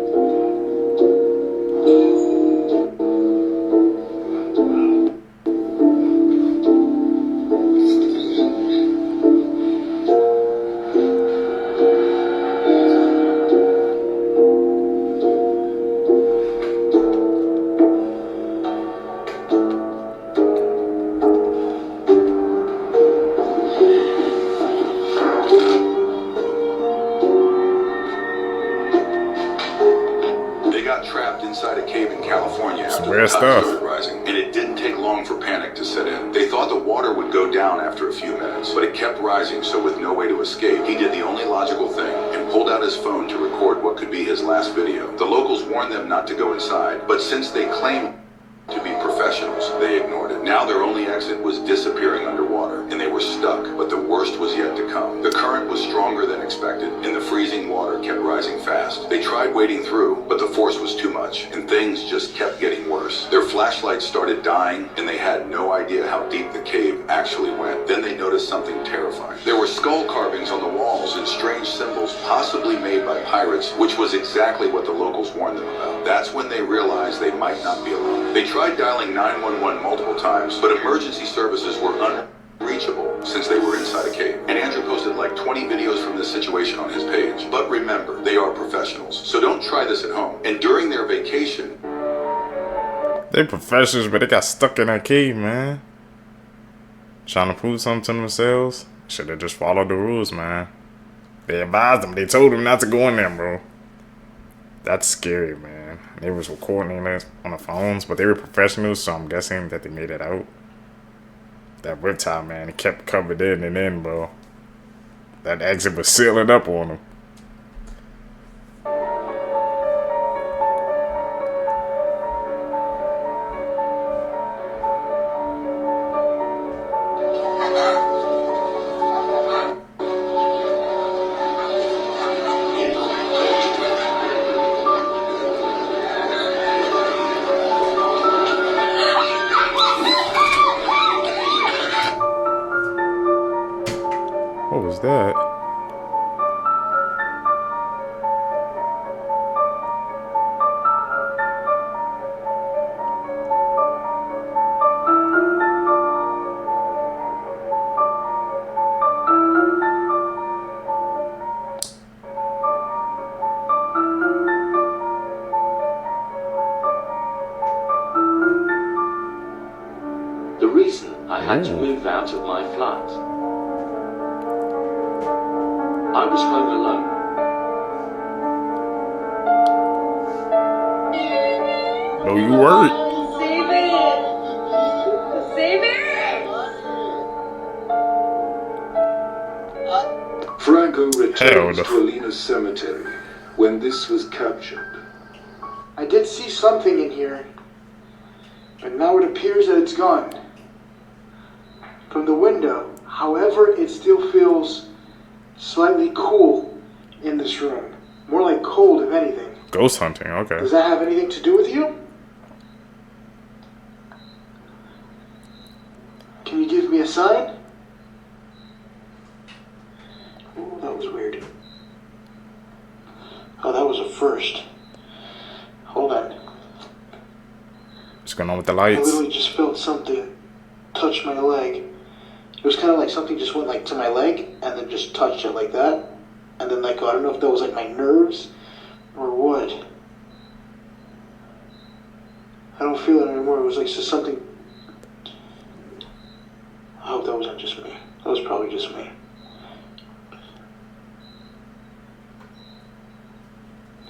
Inside a cave in California after Some the rare tide stuff. started rising, and it didn't take long for panic to set in. They thought the water would go down after a few minutes, but it kept rising, so with no way to escape, he did the only logical thing and pulled out his phone to record what could be his last video. The locals warned them not to go inside, but since they claimed to be professionals, they ignored it. Now their only exit was disappearing underwater, and they were stuck, but the worst was yet to come. The current was stronger than expected, and the freezing water kept rising fast. They tried wading through, but the force was too much, and things just kept getting worse. Their flashlights started dying, and they had no idea how deep the cave actually went. Then they noticed something terrifying. There were skull carvings on the walls and strange symbols possibly made by pirates, which was exactly what the locals warned them about. That's when they realized they might not be alone. They tried dialing 911 multiple times, but emergency services were unreachable since they were inside a cave. And Andrew posted like 20 videos from this situation on his page. But remember, they are professionals, so don't try this at home. And during their vacation... They professionals, but they got stuck in that cave, man. Trying to prove something to themselves. Should have just followed the rules, man. They advised them. They told them not to go in there, bro. That's scary, man. They was recording it on the phones, but they were professionals, so I'm guessing that they made it out. That reptile, man, it kept covered in and in, bro. That exit was sealing up on them. What was that? The reason I had to move out of my flat. I was home alone. No, you weren't. Save it! Save it! Franco returned to Alina's cemetery when this was captured. I did see something in here, but now it appears that it's gone. From the window, however, it still feels slightly cool in this room. More like cold, if anything. Ghost hunting, okay. Does that have anything to do with you? Can you give me a sign? Ooh, that was weird. Oh, that was a first. Hold on. What's going on with the I lights? literally just felt something touch my leg. It was kind of like something just went like to my leg and then just touched it like that. And then like, I don't know if that was like my nerves or what. I don't feel it anymore. It was like just something. I hope that wasn't just me. That was probably just me.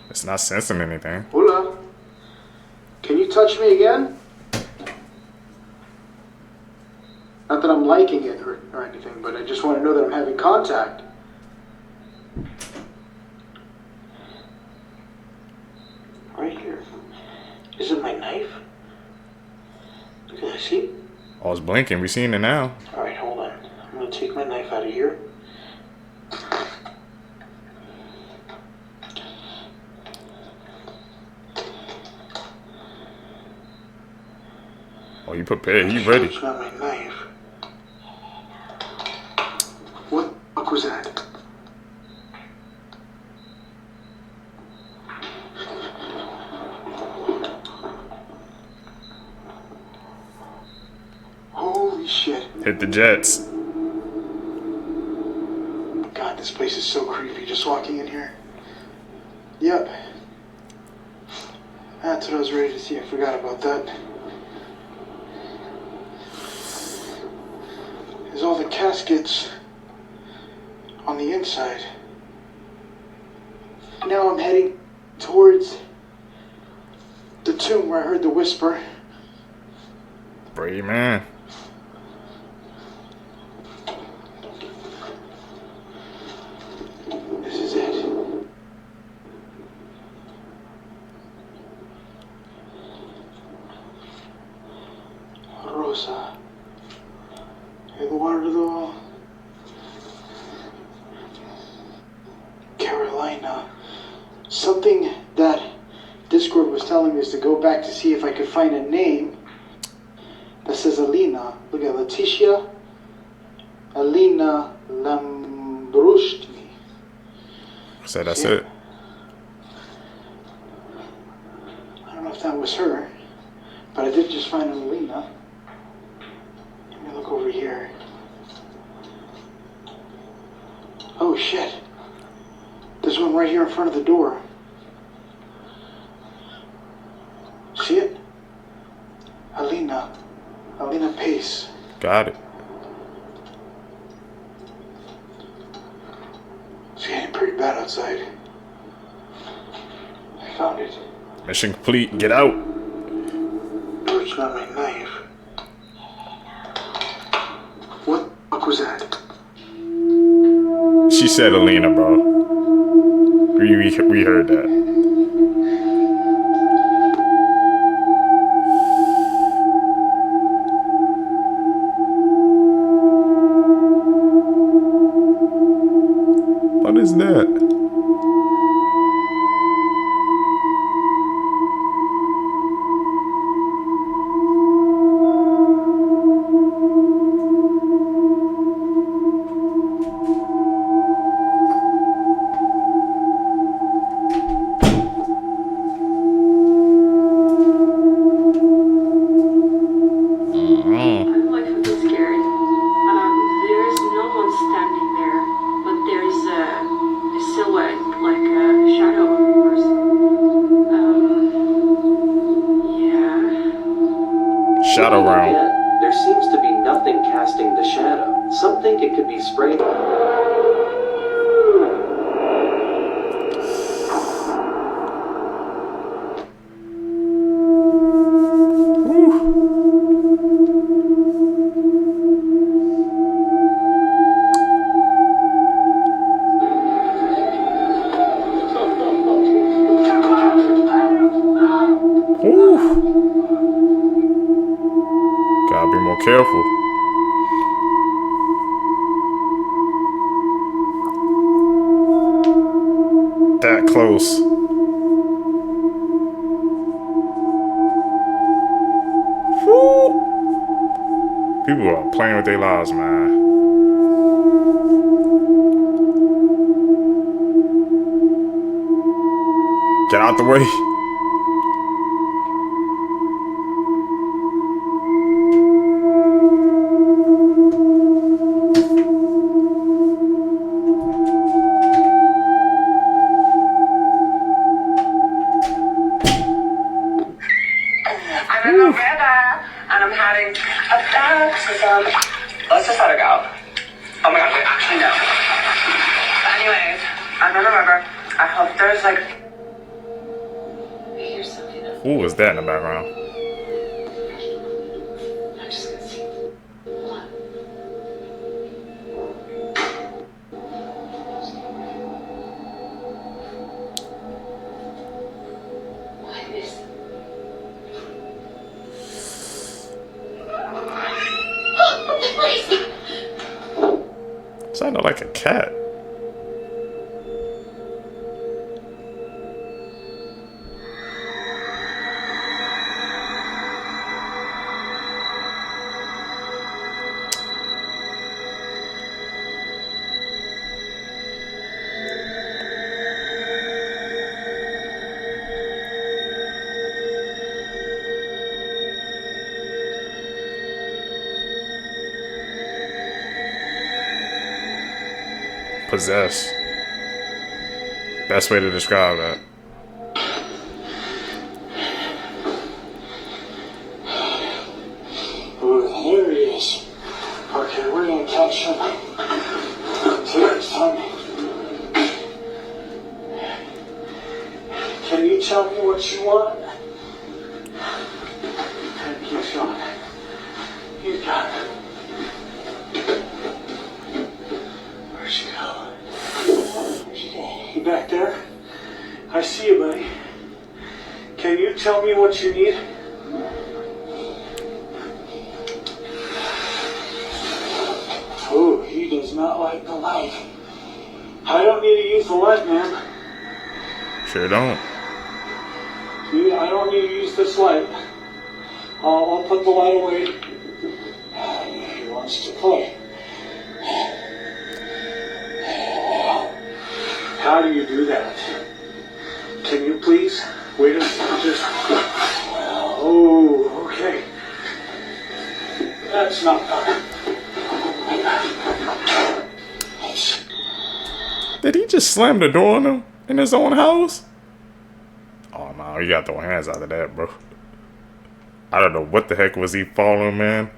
It's not sensing anything. Hola. Can you touch me again? Not that I'm liking it or anything, but I just want to know that I'm having contact. Right here. Is it my knife? Can I see? Oh, it's blinking. We seeing it now. Alright, hold on. I'm going to take my knife out of here. Oh, you prepared. You ready. It's not my knife. What the fuck was that? Holy shit. Hit the jets. God, this place is so creepy just walking in here. Yep. That's what I was ready to see. I forgot about that. There's all the caskets on the inside. Now I'm heading towards the tomb where I heard the whisper. Brave man. This is it. Rosa. Eduardo. Carolina. Something that Discord was telling me is to go back to see if I could find a name that says Alina. Look at Leticia. Alina Lambrushtni. So that's it. I don't know if that was her, but I did just find an Alina. Let me look over here. Oh shit. There's one right here in front of the door. See it? Alina Pace. Got it. It's getting pretty bad outside. I found it. Mission complete. Get out. No, it's not my knife. What the fuck was that? She said Alina, bro. We heard that. What is that? Shadow round. There seems to be nothing casting the shadow. Some think it could be sprayed. Gotta be more careful. That close. Woo. People are playing with their lives, man. Get out the way. And I'm having a baptism. Let's just let her go. remember. I hope there's like... Here's something that Who was that in the background? I'm just gonna see. What? What is... Sounded like a cat. Possessed. Best way to describe that. Ooh, there he is. Okay, we're gonna catch him. Take time. Can you tell me what you want? Thank you, Sean. You got it. Where'd you go? You back there? I see you, buddy. Can you tell me what you need? Oh, he does not like the light. I don't need to use the light, man. Sure don't. I don't need to use this light. I'll put the light away. He wants to play. How do you do that? Can you please wait a second? Just... Oh, okay. That's not fun. Did he just slam the door on him in his own house? Oh no, you gotta throw hands out of that, bro. I don't know what the heck was he following, man.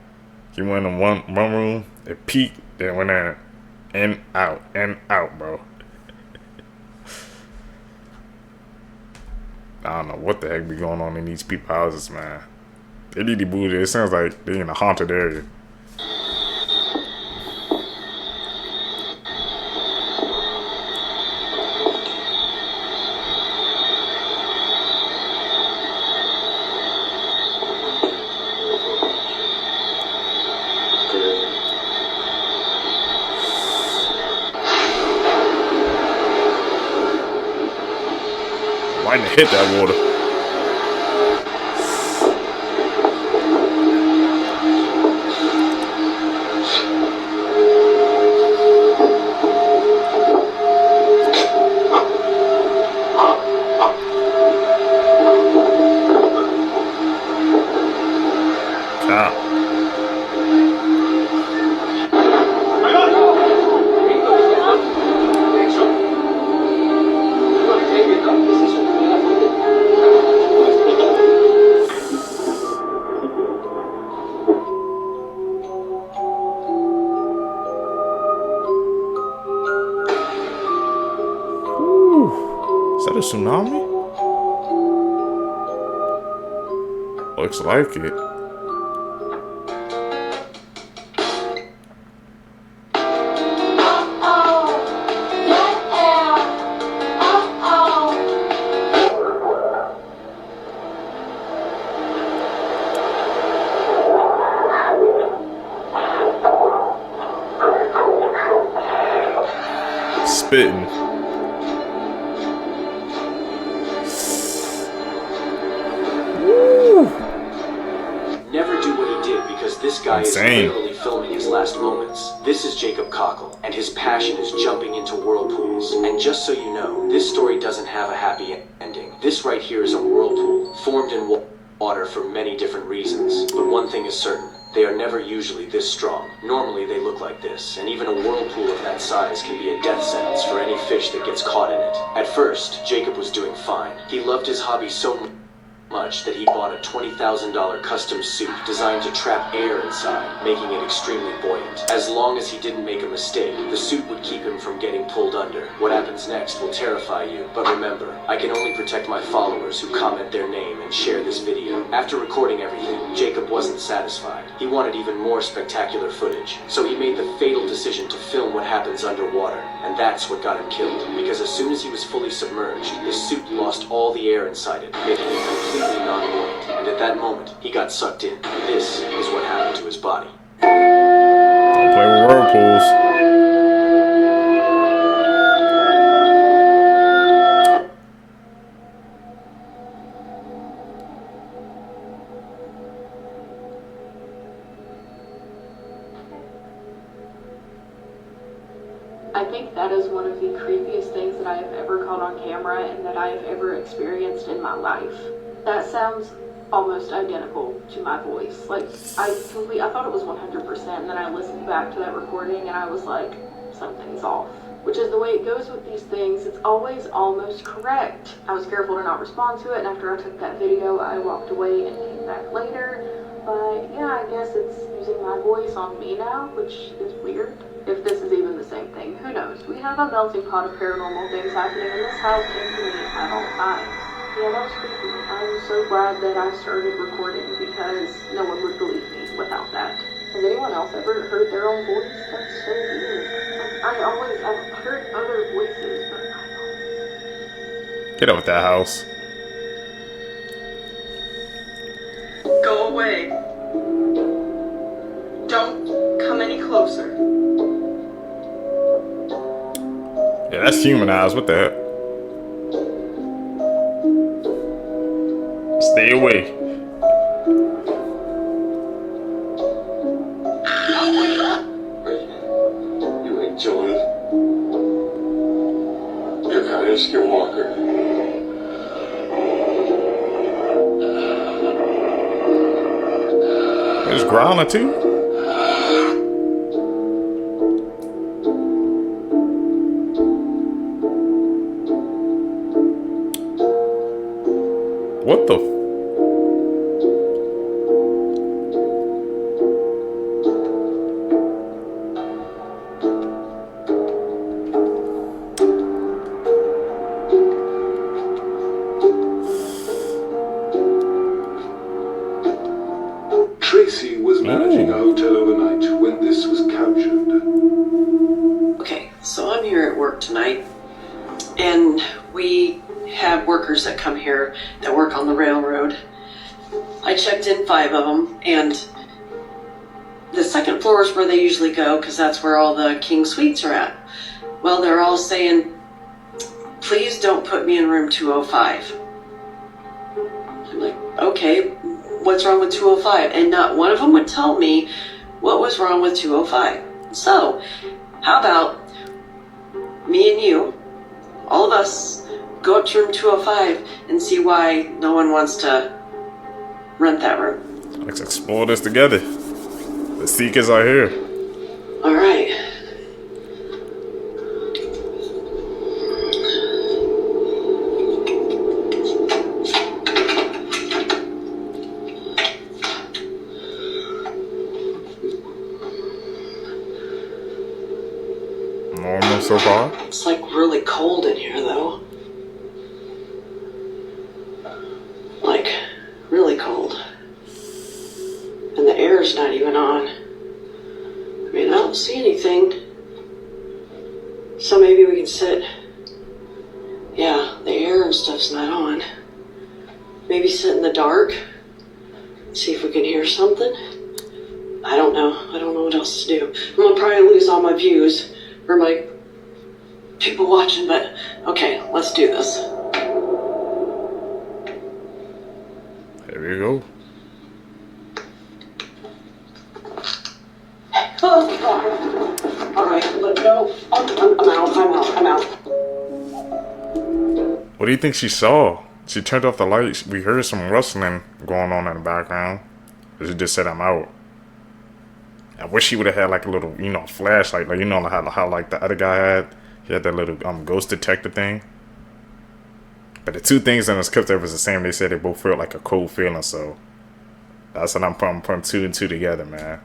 He went in one room, it peaked, then went in, out, bro. I don't know what the heck be going on in these people's houses, man. They need to move it. It sounds like they're in a haunted area. Why didn't it hit that water? Is that a tsunami? Looks like it. Spitting. Never do what he did because this guy is literally filming his last moments. This is Jacob Cockle, and his passion is jumping into whirlpools. And just so you know, this story doesn't have a happy ending. This right here is a whirlpool, formed in water for many different reasons. But one thing is certain. They are never usually this strong. Normally they look like this, and even a whirlpool of that size can be a death sentence for any fish that gets caught in it. At first, Jacob was doing fine. He loved his hobby so much that he bought a $20,000 custom suit designed to trap air inside, making it extremely buoyant. As long as he didn't make a mistake, the suit would keep him from getting pulled under. What happens next will terrify you, but remember, I can only protect my followers who comment their name and share this video. After recording everything, Jacob wasn't satisfied. He wanted even more spectacular footage, so he made the fatal decision to film what happens underwater, and that's what got him killed. Because as soon as he was fully submerged, his suit lost all the air inside it, making him completely non-buoyant, and at that moment, he got sucked in. This is what happened to his body. Don't play with whirlpools. I think that is one of the creepiest things that I have ever caught on camera and that I have ever experienced in my life. That sounds almost identical to my voice. Like, I thought it was 100%, and then I listened back to that recording and I was like, something's off. Which is the way it goes with these things, it's always almost correct. I was careful to not respond to it, and after I took that video, I walked away and came back later. But yeah, I guess it's using my voice on me now, which is weird. If this is even the same thing, who knows? We have a melting pot of paranormal things happening in this house and to me at all times. Yeah, that was creepy. I'm so glad that I started recording because no one would believe me without that. Has anyone else ever heard their own voice? That's so weird. I've heard other voices, but I don't. Get out with that house. Go away. Don't come any closer. Yeah, that's humanized. What the heck? Stay away. You ain't John. You're kind of Skinwalker. There's growling too. What the? Tracy was managing a hotel overnight when this was captured. Okay, so I'm here at work tonight, and we have workers that come here that work on the railroad. I checked in 5 of them, and the second floor is where they usually go because that's where all the king suites are at. Well, they're all saying, please don't put me in room 205. I'm like, okay, what's wrong with 205? And not one of them would tell me what was wrong with 205. So, how about me and you, all of us, go up to room 205 and see why no one wants to rent that room. Let's explore this together. The seekers are here. All right. Normal so far. It's like really cold in here though. Like, really cold. And the air's not even on. I mean, I don't see anything. So maybe we can sit. Yeah, the air and stuff's not on. Maybe sit in the dark. See if we can hear something. I don't know. I don't know what else to do. I'm gonna probably lose all my views for my people watching, but okay, let's do this. Here we go. Alright, no, I'm out. What do you think she saw? She turned off the lights. We heard some rustling going on in the background. She just said, I'm out. I wish she would have had like a little, flashlight. Like, how like the other guy had. He had that little ghost detector thing. But the two things in the script that was the same. They said they both felt like a cold feeling. So that's what I'm putting 2 and 2 together, man.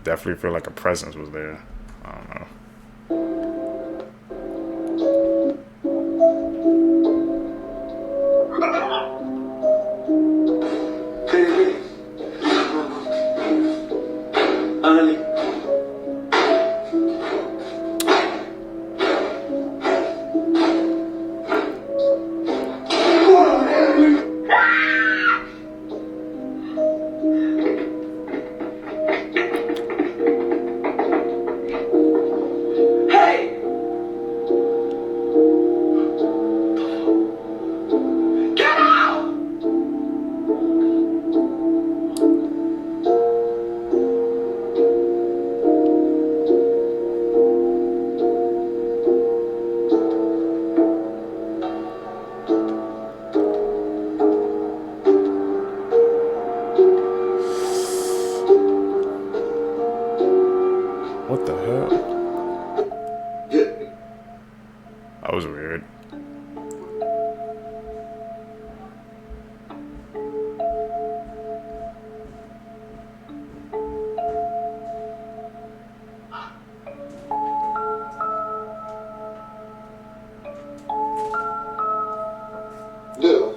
Definitely feel like a presence was there. I don't know. That was weird. Dylan.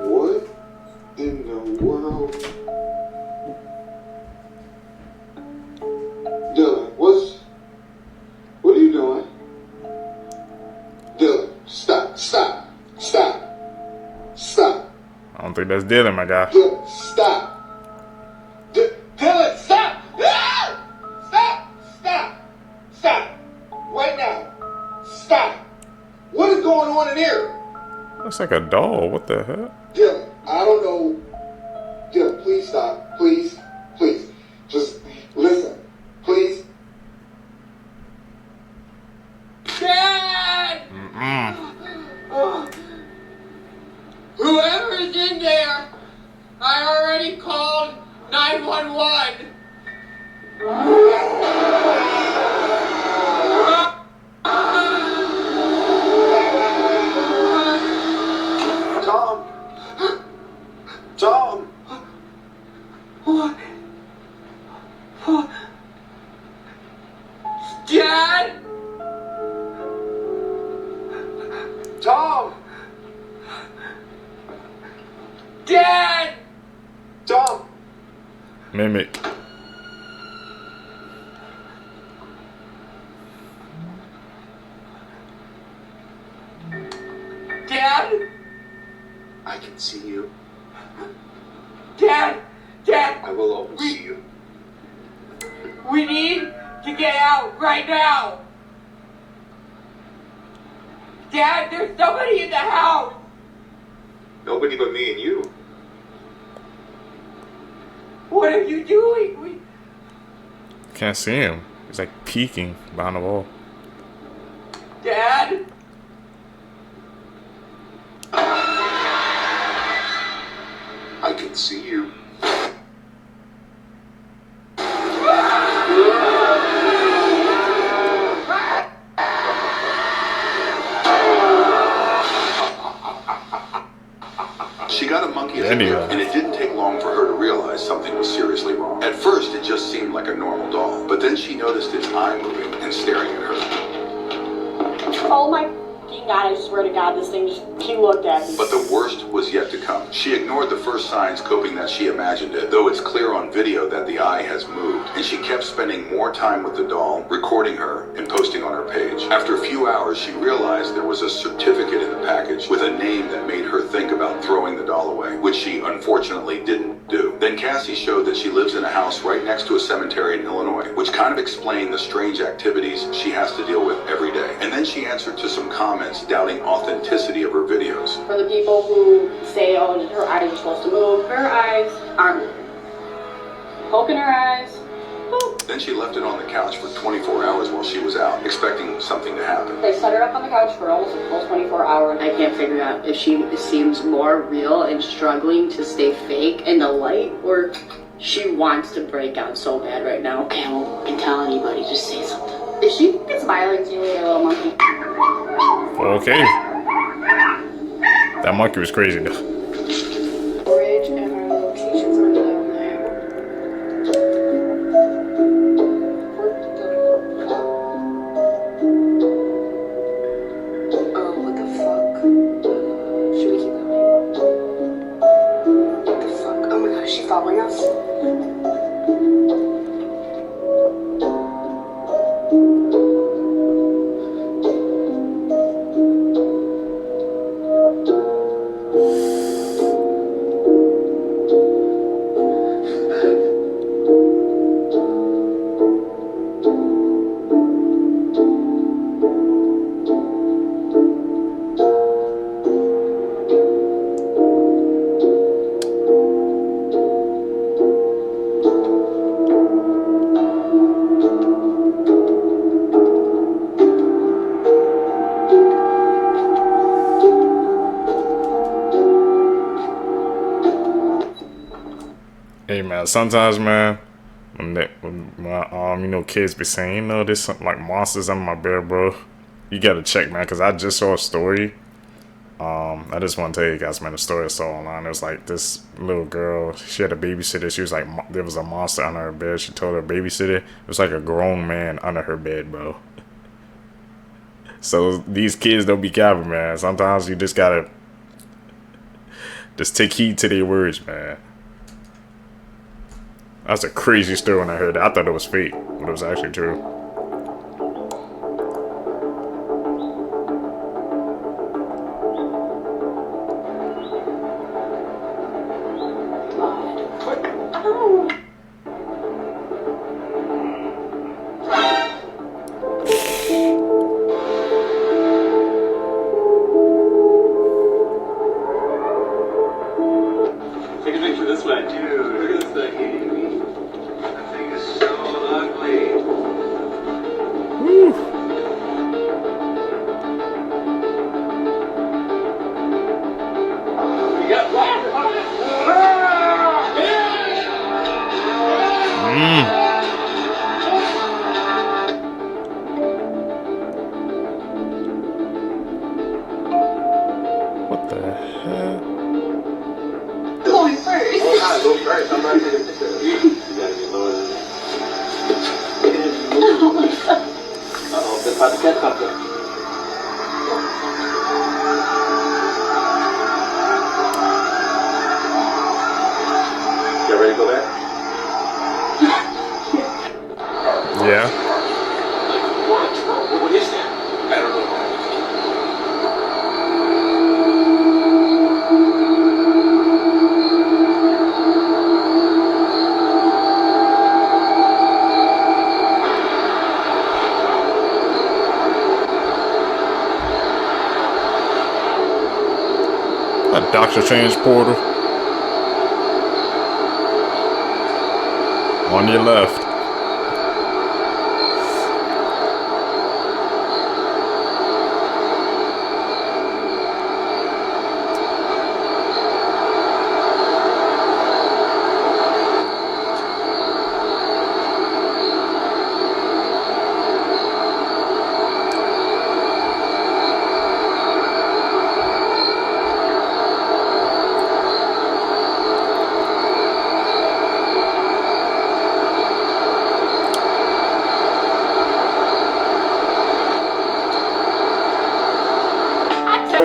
What in the world? Dylan, what are you doing? Dylan, stop. I don't think that's Dylan, my guy. Dylan, stop. Dylan, stop! Stop! Right now. Stop. What is going on in here? Looks like a doll. What the heck? Dylan, I don't know. Dylan, please stop. Please. Just listen. Please. Dad! Whoever's in there, I already called 911. Tom. What? Dad? Tom. Dad! Tom. Mimic. Dad? I can see you. Dad! I will always see you. We need to get out right now! Dad, there's somebody in the house! Nobody but me and you. What are you doing? Can't see him. He's like peeking behind the wall. Dad? I can see you. She got a monkey as a gift, and it didn't take long for her to realize something was seriously wrong. At first, it just seemed like a normal doll, but then she noticed its eye moving and staring at her. Oh my God, I swear to God, this thing he looked at me. But the worst was yet to come. She ignored the first signs, hoping that she imagined it, though it's clear on video that the eye has moved, and she kept spending more time with the doll, recording her and posting on her page. After a few hours, she realized there was a certificate in the package with a name that made her think about throwing the doll away, which she unfortunately didn't do. Then Cassie showed that she lives in a house right next to a cemetery in Illinois, which kind of explained the strange activities she has to deal with every day. And then she answered to some comments doubting authenticity of her videos. For the people who say, oh, her eyes are supposed to move, her eyes aren't moving. Poking her eyes. Boop. Then she left it on the couch for 24 hours while she was out, expecting something to happen. They set her up on the couch for almost a full 24 hours. I can't figure out if she seems more real and struggling to stay fake in the light, or she wants to break out so bad right now. Okay, I won't tell anybody, just say something. Is she smiling to you like a little monkey? Okay. That monkey was crazy though. Bridge and our locations are down there. Oh, what the fuck? Should we keep going? What the fuck? Oh my god, is she following us? Hey man, sometimes man, when my kids be saying, there's some like monsters under my bed, bro. You gotta check, man, because I just saw a story. I just want to tell you guys, man, the story I saw online. It was like this little girl, she had a babysitter. She was like, there was a monster under her bed. She told her babysitter it was like a grown man under her bed, bro. So these kids don't be careful, man. Sometimes you just gotta just take heed to their words, man. That's a crazy story when I heard that. I thought it was fake, but it was actually true. Doctor Strange portal on your left.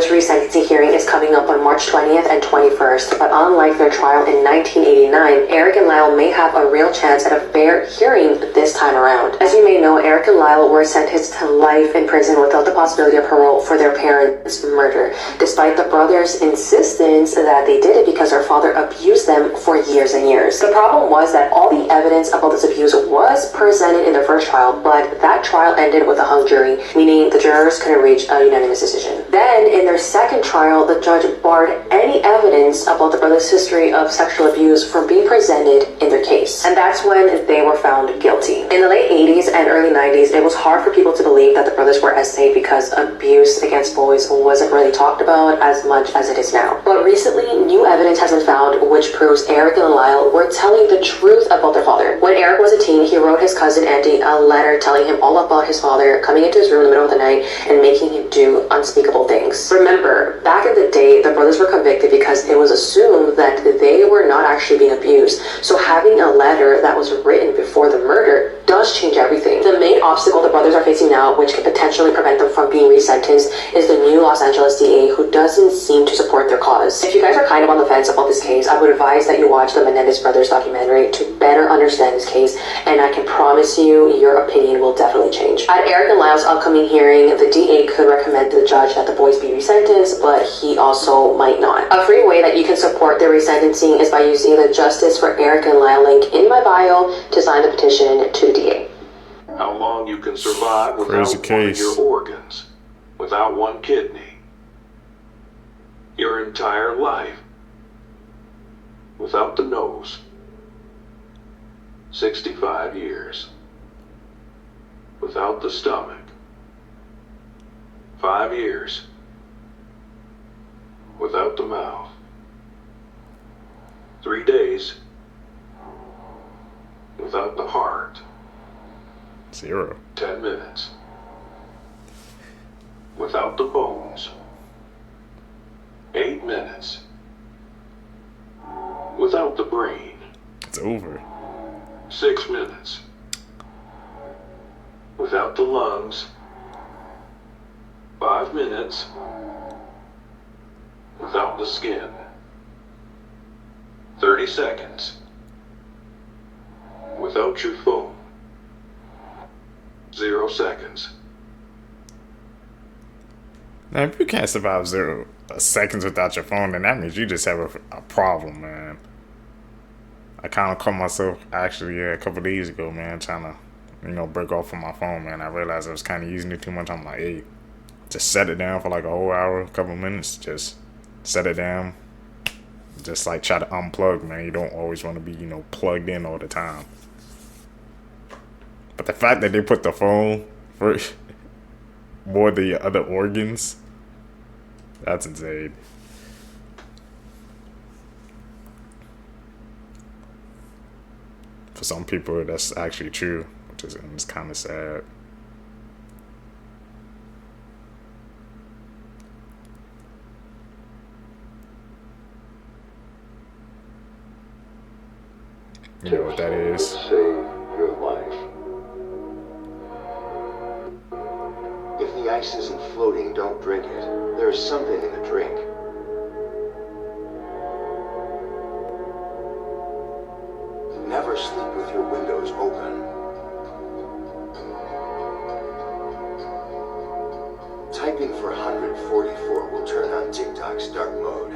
Resentencing hearing is coming up on March 20th and 21st, but unlike their trial in 1989, Eric and Lyle may have a real chance at a fair hearing this time around. As you may know, Eric and Lyle were sentenced to life in prison without the possibility of parole for their parents' murder, despite the brothers' insistence that they did it because their father abused them for years and years. The problem was that all the evidence about this abuse was presented in the first trial, but that trial ended with a hung jury, meaning the jurors couldn't reach a unanimous decision. Then, in their second trial, the judge barred any evidence about the brothers' history of sexual abuse from being presented in their case. And that's when they were found guilty. In the late 80s and early 90s, it was hard for people to believe that the brothers were as safe because abuse against boys wasn't really talked about as much as it is now. But recently, new evidence has been found which proves Eric and Lyle were telling the truth about their father. When Eric was a teen, he wrote his cousin Andy a letter telling him all about his father coming into his room in the middle of the night and making him do unspeakable things. Remember, back in the day, the brothers were convicted because it was assumed that they were not actually being abused. So having a letter that was written before the murder does change everything. The main obstacle the brothers are facing now, which could potentially prevent them from being resentenced, is the new Los Angeles DA, who doesn't seem to support their cause. If you guys are kind of on the fence about this case, I would advise that you watch the Menendez brothers documentary to better understand this case, and I can promise you your opinion will definitely change. At Eric and Lyle's upcoming hearing, the DA could recommend to the judge that the boys be resentenced, but he also might not. A free way that you can support their resentencing is by using the Justice for Eric and Lyle link in my bio to sign the petition to the DA. How long you can survive without one of your organs, without one kidney, your entire life, without the nose, 65 years, without the stomach, 5 years, without the mouth, 3 days Without the heart. 0. 10 minutes. Without the bones. 8 minutes. Without the brain. It's over. 6 minutes. Without the lungs. 5 minutes. Without the skin. 30 seconds. Without your phone. 0 seconds. Now, if you can't survive 0 seconds without your phone, then that means you just have a problem, man. I kind of caught myself actually a couple days ago, man, trying to, break off from my phone, man. I realized I was kind of using it too much. I'm like, hey, just set it down for like a whole hour, a couple minutes. Just set it down. Just like try to unplug, man. You don't always want to be, plugged in all the time. But the fact that they put the phone for more than the other organs, that's insane. For some people, that's actually true, which is kind of sad. You know what that is? Save your life. If the ice isn't floating, don't drink it. There is something in the drink. Never sleep with your windows open. Typing for 144 will turn on TikTok's dark mode.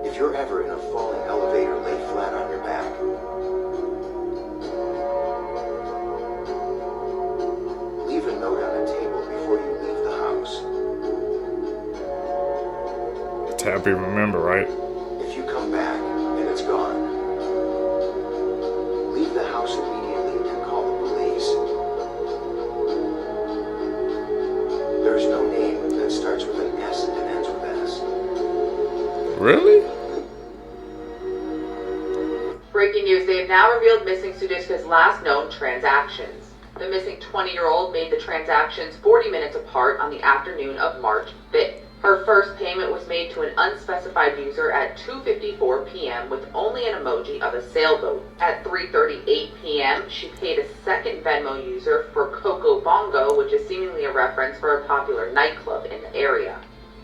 If you're ever in a falling elevator, lay flat on your back. Leave a note on a table before you leave the house. Tap you remember, right? If you come back and it's gone, leave the house immediately and call the police. There's no name that starts with an S and ends with S. Really? Breaking news, they have now revealed missing Sudiska's last known transactions. The missing 20-year-old made the transactions 40 minutes apart on the afternoon of March 5th. Her first payment was made to an unspecified user at 2:54 p.m. with only an emoji of a sailboat. At 3:38 p.m., she paid a second Venmo user for Coco Bongo, which is seemingly a reference for a popular nightclub in the area.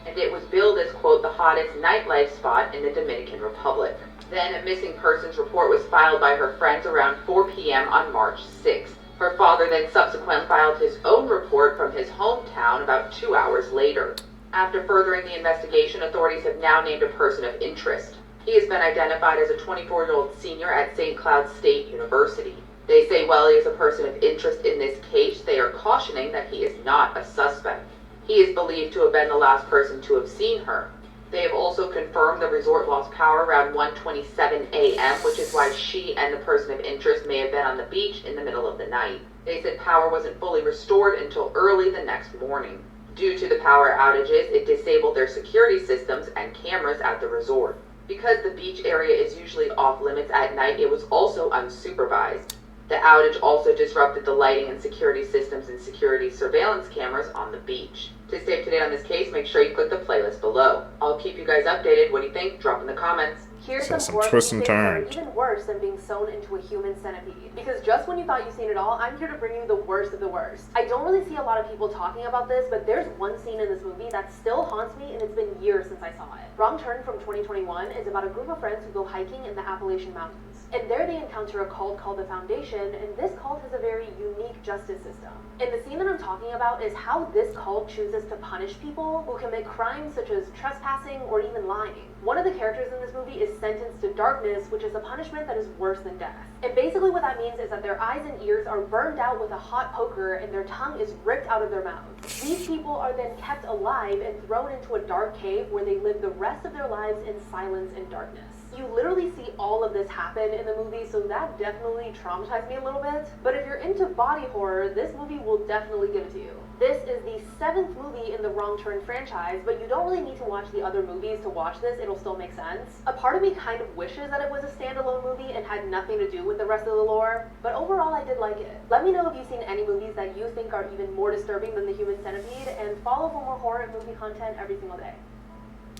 And it was billed as, quote, the hottest nightlife spot in the Dominican Republic. Then a missing persons report was filed by her friends around 4 p.m. on March 6th. Her father then subsequently filed his own report from his hometown about 2 hours later. After furthering the investigation, authorities have now named a person of interest. He has been identified as a 24-year-old senior at St. Cloud State University. They say while he is a person of interest in this case, they are cautioning that he is not a suspect. He is believed to have been the last person to have seen her. They have also confirmed the resort lost power around 1:27 a.m., which is why she and the person of interest may have been on the beach in the middle of the night. They said power wasn't fully restored until early the next morning. Due to the power outages, it disabled their security systems and cameras at the resort. Because the beach area is usually off limits at night, it was also unsupervised. The outage also disrupted the lighting and security systems and security surveillance cameras on the beach. To stay up to date on this case, make sure you click the playlist below. I'll keep you guys updated. What do you think? Drop in the comments. Here's some horror twists and things that are turns. even worse than being sewn into a human centipede. Because just when you thought you've seen it all, I'm here to bring you the worst of the worst. I don't really see a lot of people talking about this, but there's one scene in this movie that still haunts me, and it's been years since I saw it. Wrong Turn from 2021 is about a group of friends who go hiking in the Appalachian Mountains. And there they encounter a cult called the Foundation, and this cult has a very unique justice system. And the scene that I'm talking about is how this cult chooses to punish people who commit crimes such as trespassing or even lying. One of the characters in this movie is sentenced to darkness, which is a punishment that is worse than death. And basically what that means is that their eyes and ears are burned out with a hot poker and their tongue is ripped out of their mouths. These people are then kept alive and thrown into a dark cave where they live the rest of their lives in silence and darkness. You literally see all of this happen in the movie, so that definitely traumatized me a little bit. But if you're into body horror, this movie will definitely give it to you. This is the 7th movie in the Wrong Turn franchise, but you don't really need to watch the other movies to watch this, it'll still make sense. A part of me kind of wishes that it was a standalone movie and had nothing to do with the rest of the lore, but overall I did like it. Let me know if you've seen any movies that you think are even more disturbing than the human centipede, and follow for more horror movie content every single day.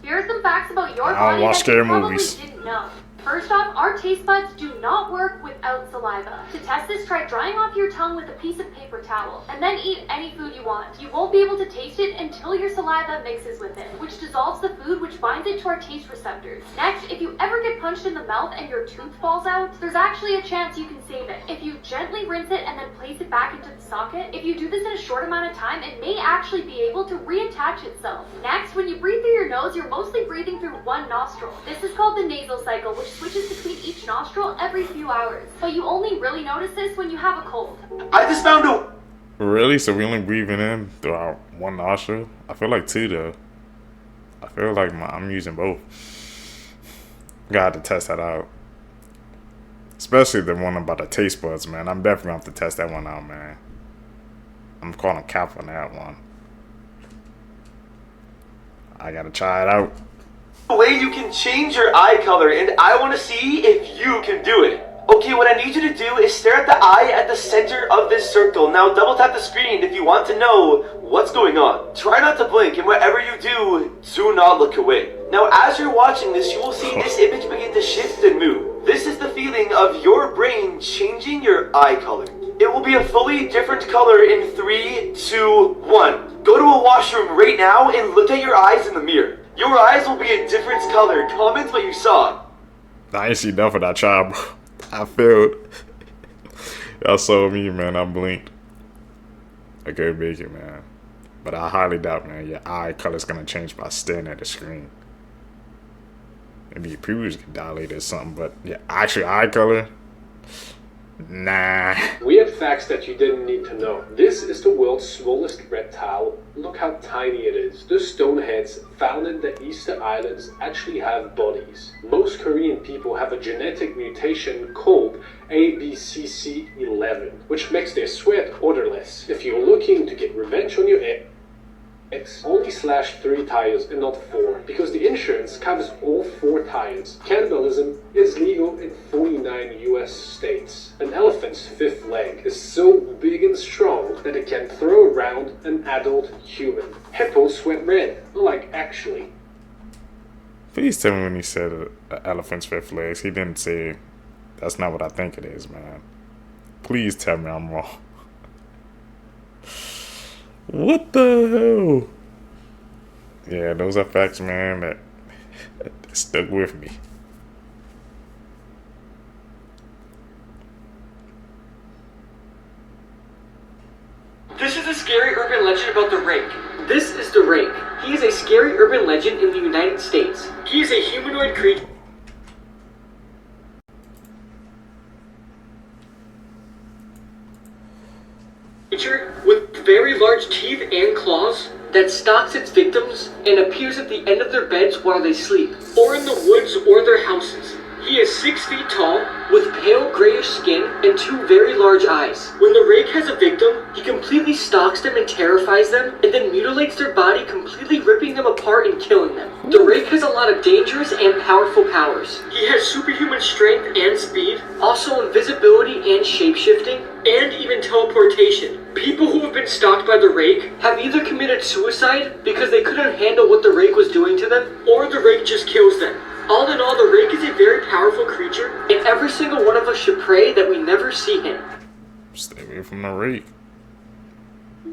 Here are some facts about your I don't body watch that scary you probably movies. didn't know. First off, our taste buds do not work without saliva. To test this, try drying off your tongue with a piece of paper towel, and then eat any food you want. You won't be able to taste it until your saliva mixes with it, which dissolves the food, which binds it to our taste receptors. Next, if you ever get punched in the mouth and your tooth falls out, there's actually a chance you can save it. If you gently rinse it and then place it back into the socket, if you do this in a short amount of time, it may actually be able to reattach itself. Next, when you breathe through your nose, you're mostly breathing through one nostril. This is called the nasal cycle, which switches between each nostril every few hours. But you only really notice this when you have a cold. I just found a... Really? So we only breathing in throughout one nostril? I feel like two though. I feel like I'm using both. Got to test that out. Especially the one about the taste buds, man. I'm definitely going to have to test that one out, man. I'm calling cap on that one. I got to try it out. way you can change your eye color, and I want to see if you can do it. Okay, what I need you to do is stare at the eye at the center of this circle. Now double tap the screen if you want to know what's going on. Try not to blink, and whatever you do not look away. Now as you're watching this, you will see this image begin to shift and move. This is the feeling of your brain changing your eye color. It will be a fully different color in 3, 2, 1. Go to a washroom right now and look at your eyes in the mirror. Your eyes will be a different color. Comment what you saw. I ain't see nothing I tried, bro. I failed. Y'all saw me, man. I blinked. I couldn't make it, man. But I highly doubt, man, your eye color's gonna change by staring at the screen. Maybe your pupils get dilated or something, but your actual eye color, nah. We have facts that you didn't need to know. This is the world's smallest reptile. Look how tiny it is. The stone heads found in the Easter Islands actually have bodies. Most Korean people have a genetic mutation called ABCC11, which makes their sweat odorless. If you're looking to get revenge on your ex, only slash 3 tires and not 4, because the insurance covers all 4 tires. Cannibalism is legal in 49 US states. An elephant's 5th leg is so big and strong that it can throw around an adult human. Hippos sweat red, like actually. Please tell me when he said elephant's 5th legs, he didn't say that's not what I think it is, man. Please tell me I'm wrong. What the hell? Yeah, those are facts, man, that stuck with me. This is a scary urban legend about the Rake. This is the Rake. He is a scary urban legend in the United States. He is a humanoid creature with very large teeth and claws that stalks its victims and appears at the end of their beds while they sleep, or in the woods or their houses. He is 6 feet tall, with pale grayish skin and 2 very large eyes. When the Rake has a victim, he completely stalks them and terrifies them, and then mutilates their body, completely ripping them apart and killing them. The Rake has a lot of dangerous and powerful powers. He has superhuman strength and speed, also invisibility and shapeshifting, and even teleportation. People who have been stalked by the Rake have either committed suicide because they couldn't handle what the Rake was doing to them, or the Rake just kills them. All in all, the Rake is a very powerful creature, and every single one of us should pray that we never see him. Stay away from the Rake.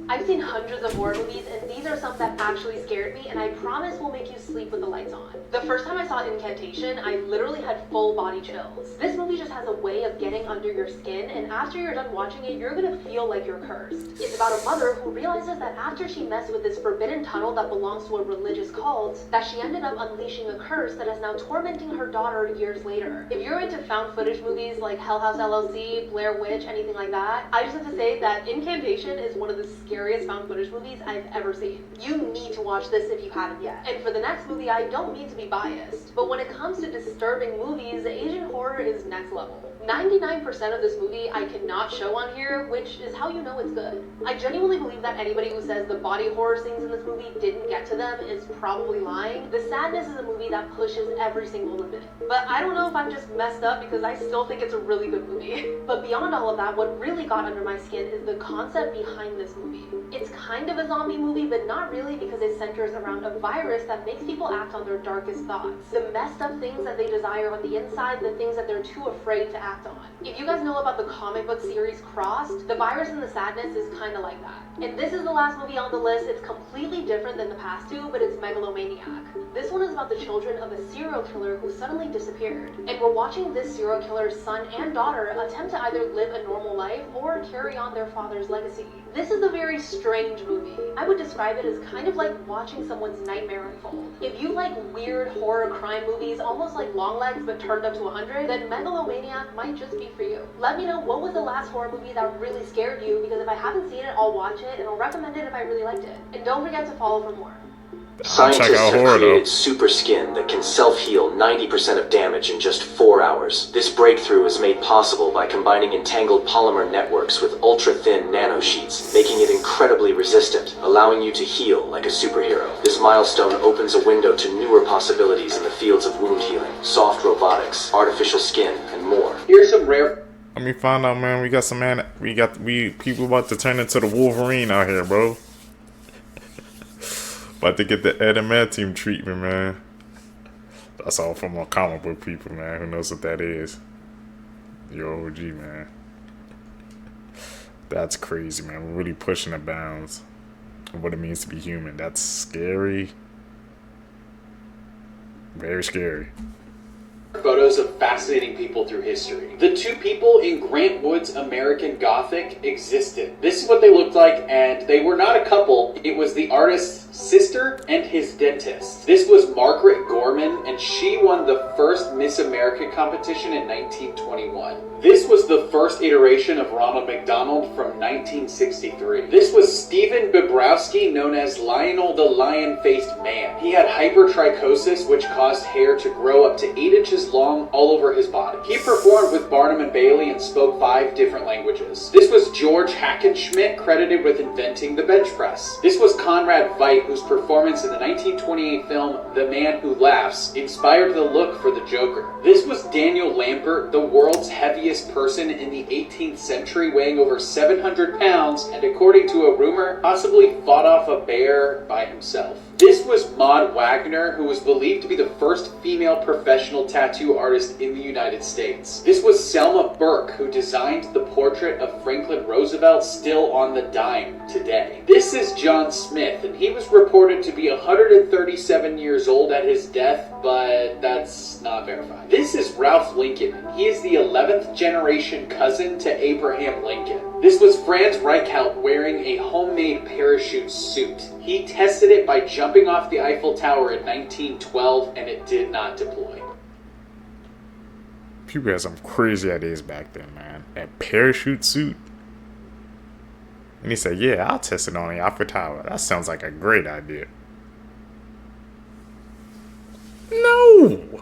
I've seen hundreds of horror movies, and these are some that actually scared me, and I promise will make you sleep with the lights on. The first time I saw Incantation, I literally had full body chills. This movie just has a way of getting under your skin, and after you're done watching it, you're gonna feel like you're cursed. It's about a mother who realizes that after she messed with this forbidden tunnel that belongs to a religious cult, that she ended up unleashing a curse that is now tormenting her daughter years later. If you're into found footage movies like Hell House LLC, Blair Witch, anything like that, I just have to say that Incantation is one of the scariest found footage movies I've ever seen. You need to watch this if you haven't yet. And for the next movie, I don't mean to be biased, but when it comes to disturbing movies, Asian horror is next level. 99% of this movie I cannot show on here, which is how you know it's good. I genuinely believe that anybody who says the body horror scenes in this movie didn't get to them is probably lying. The Sadness is a movie that pushes every single limit. But I don't know if I'm just messed up because I still think it's a really good movie. But beyond all of that, what really got under my skin is the concept behind this movie. It's kind of a zombie movie, but not really because it centers around a virus that makes people act on their darkest thoughts. The messed up things that they desire on the inside, the things that they're too afraid to act on. If you guys know about the comic book series Crossed, the virus in the Sadness is kind of like that. And this is the last movie on the list. It's completely different than the past two, but it's megalomaniac. This one is about the children of a serial killer who suddenly disappeared. And we're watching this serial killer's son and daughter attempt to either live a normal life or carry on their father's legacy. This is a very strange movie. I would describe it as kind of like watching someone's nightmare unfold. If you like weird horror crime movies, almost like Longlegs but turned up to 100, then Megalomaniac might just be for you. Let me know what was the last horror movie that really scared you, because if I haven't seen it, I'll watch it and I'll recommend it if I really liked it. And don't forget to follow for more. Scientists have created super skin that can self-heal 90% of damage in just 4 hours. This breakthrough is made possible by combining entangled polymer networks with ultra-thin nanosheets, making it incredibly resistant, allowing you to heal like a superhero. This milestone opens a window to newer possibilities in the fields of wound healing, soft robotics, artificial skin, and more. Here's some rare... Let me find out, man. We got some people about to turn into the Wolverine out here, bro. About to get the adamantium treatment, man. That's all from our comic book people, man. Who knows what that is? Your OG, man. That's crazy, man. We're really pushing the bounds of what it means to be human. That's scary. Very scary. Photos of fascinating people through history. The two people in Grant Wood's American Gothic existed. This is what they looked like, and they were not a couple. It was the artist's sister and his dentist. This was Margaret Gorman, and she won the first Miss America competition in 1921. This was the first iteration of Ronald McDonald from 1963. This was Stephen Bobrowski, known as Lionel the Lion-Faced Man. He had hypertrichosis, which caused hair to grow up to 8 inches long all over his body. He performed with Barnum and Bailey and spoke 5 different languages. This was George Hackenschmidt, credited with inventing the bench press. This was Conrad Veidt, whose performance in the 1928 film The Man Who Laughs inspired the look for the Joker. This was Daniel Lambert, the world's heaviest person in the 18th century, weighing over 700 pounds, and according to a rumor, possibly fought off a bear by himself. This was Maud Wagner, who was believed to be the first female professional tattoo artist in the United States. This was Selma Burke, who designed the portrait of Franklin Roosevelt, still on the dime today. This is John Smith, and he was reported to be 137 years old at his death, but that's not verified. This is Ralph Lincoln, and he is the 11th generation cousin to Abraham Lincoln. This was Franz Reichelt wearing a homemade parachute suit. He tested it by jumping off the Eiffel Tower in 1912, and it did not deploy. People had some crazy ideas back then, man. A parachute suit? And he said, yeah, I'll test it on the Eiffel Tower. That sounds like a great idea. No!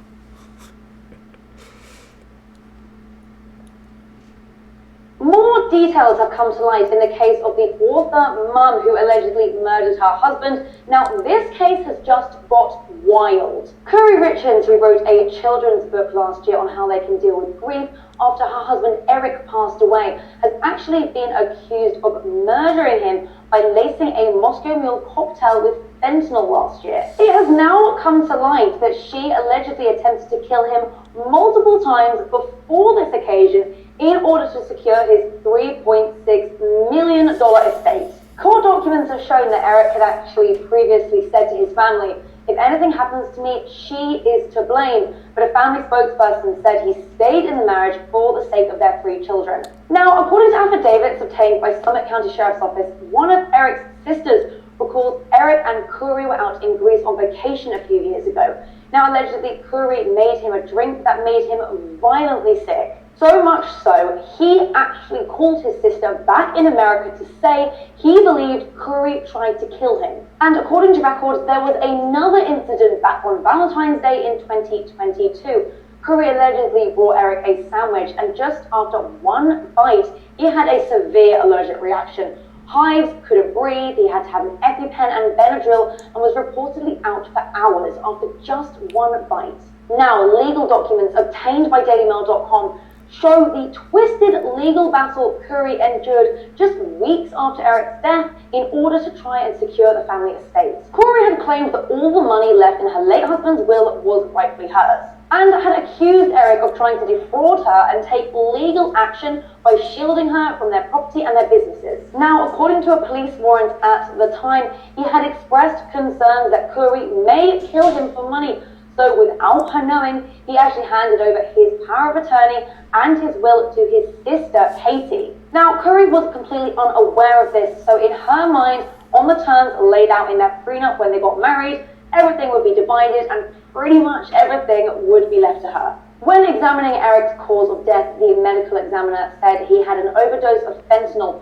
More details have come to light in the case of the author mum who allegedly murdered her husband. Now, this case has just got wild. Eric Richins, who wrote a children's book last year on how they can deal with grief after her husband Eric passed away, has actually been accused of murdering him by lacing a Moscow Mule cocktail with fentanyl last year. It has now come to light that she allegedly attempted to kill him multiple times before this occasion in order to secure his $3.6 million estate. Court documents have shown that Eric had actually previously said to his family, "If anything happens to me, she is to blame," but a family spokesperson said he stayed in the marriage for the sake of their 3 children. Now, according to affidavits obtained by Summit County Sheriff's Office, one of Eric's sisters recalls Eric and Kuri were out in Greece on vacation a few years ago. Now, allegedly, Kuri made him a drink that made him violently sick. So much so, he actually called his sister back in America to say he believed Kuri tried to kill him. And according to records, there was another incident back on Valentine's Day in 2022. Curry allegedly brought Eric a sandwich, and just after one bite, he had a severe allergic reaction. Hives, couldn't breathe, he had to have an EpiPen and Benadryl, and was reportedly out for hours after just one bite. Now, legal documents obtained by DailyMail.com show the twisted legal battle Curry endured just weeks after Eric's death in order to try and secure the family estates. Curry had claimed that all the money left in her late husband's will was rightfully hers, and had accused Eric of trying to defraud her and take legal action by shielding her from their property and their businesses. Now, according to a police warrant at the time, he had expressed concerns that Curry may kill him for money. So without her knowing, he actually handed over his power of attorney and his will to his sister, Katie. Now, Curry was completely unaware of this, so in her mind, on the terms laid out in their prenup when they got married, everything would be divided and pretty much everything would be left to her. When examining Eric's cause of death, the medical examiner said he had an overdose of fentanyl.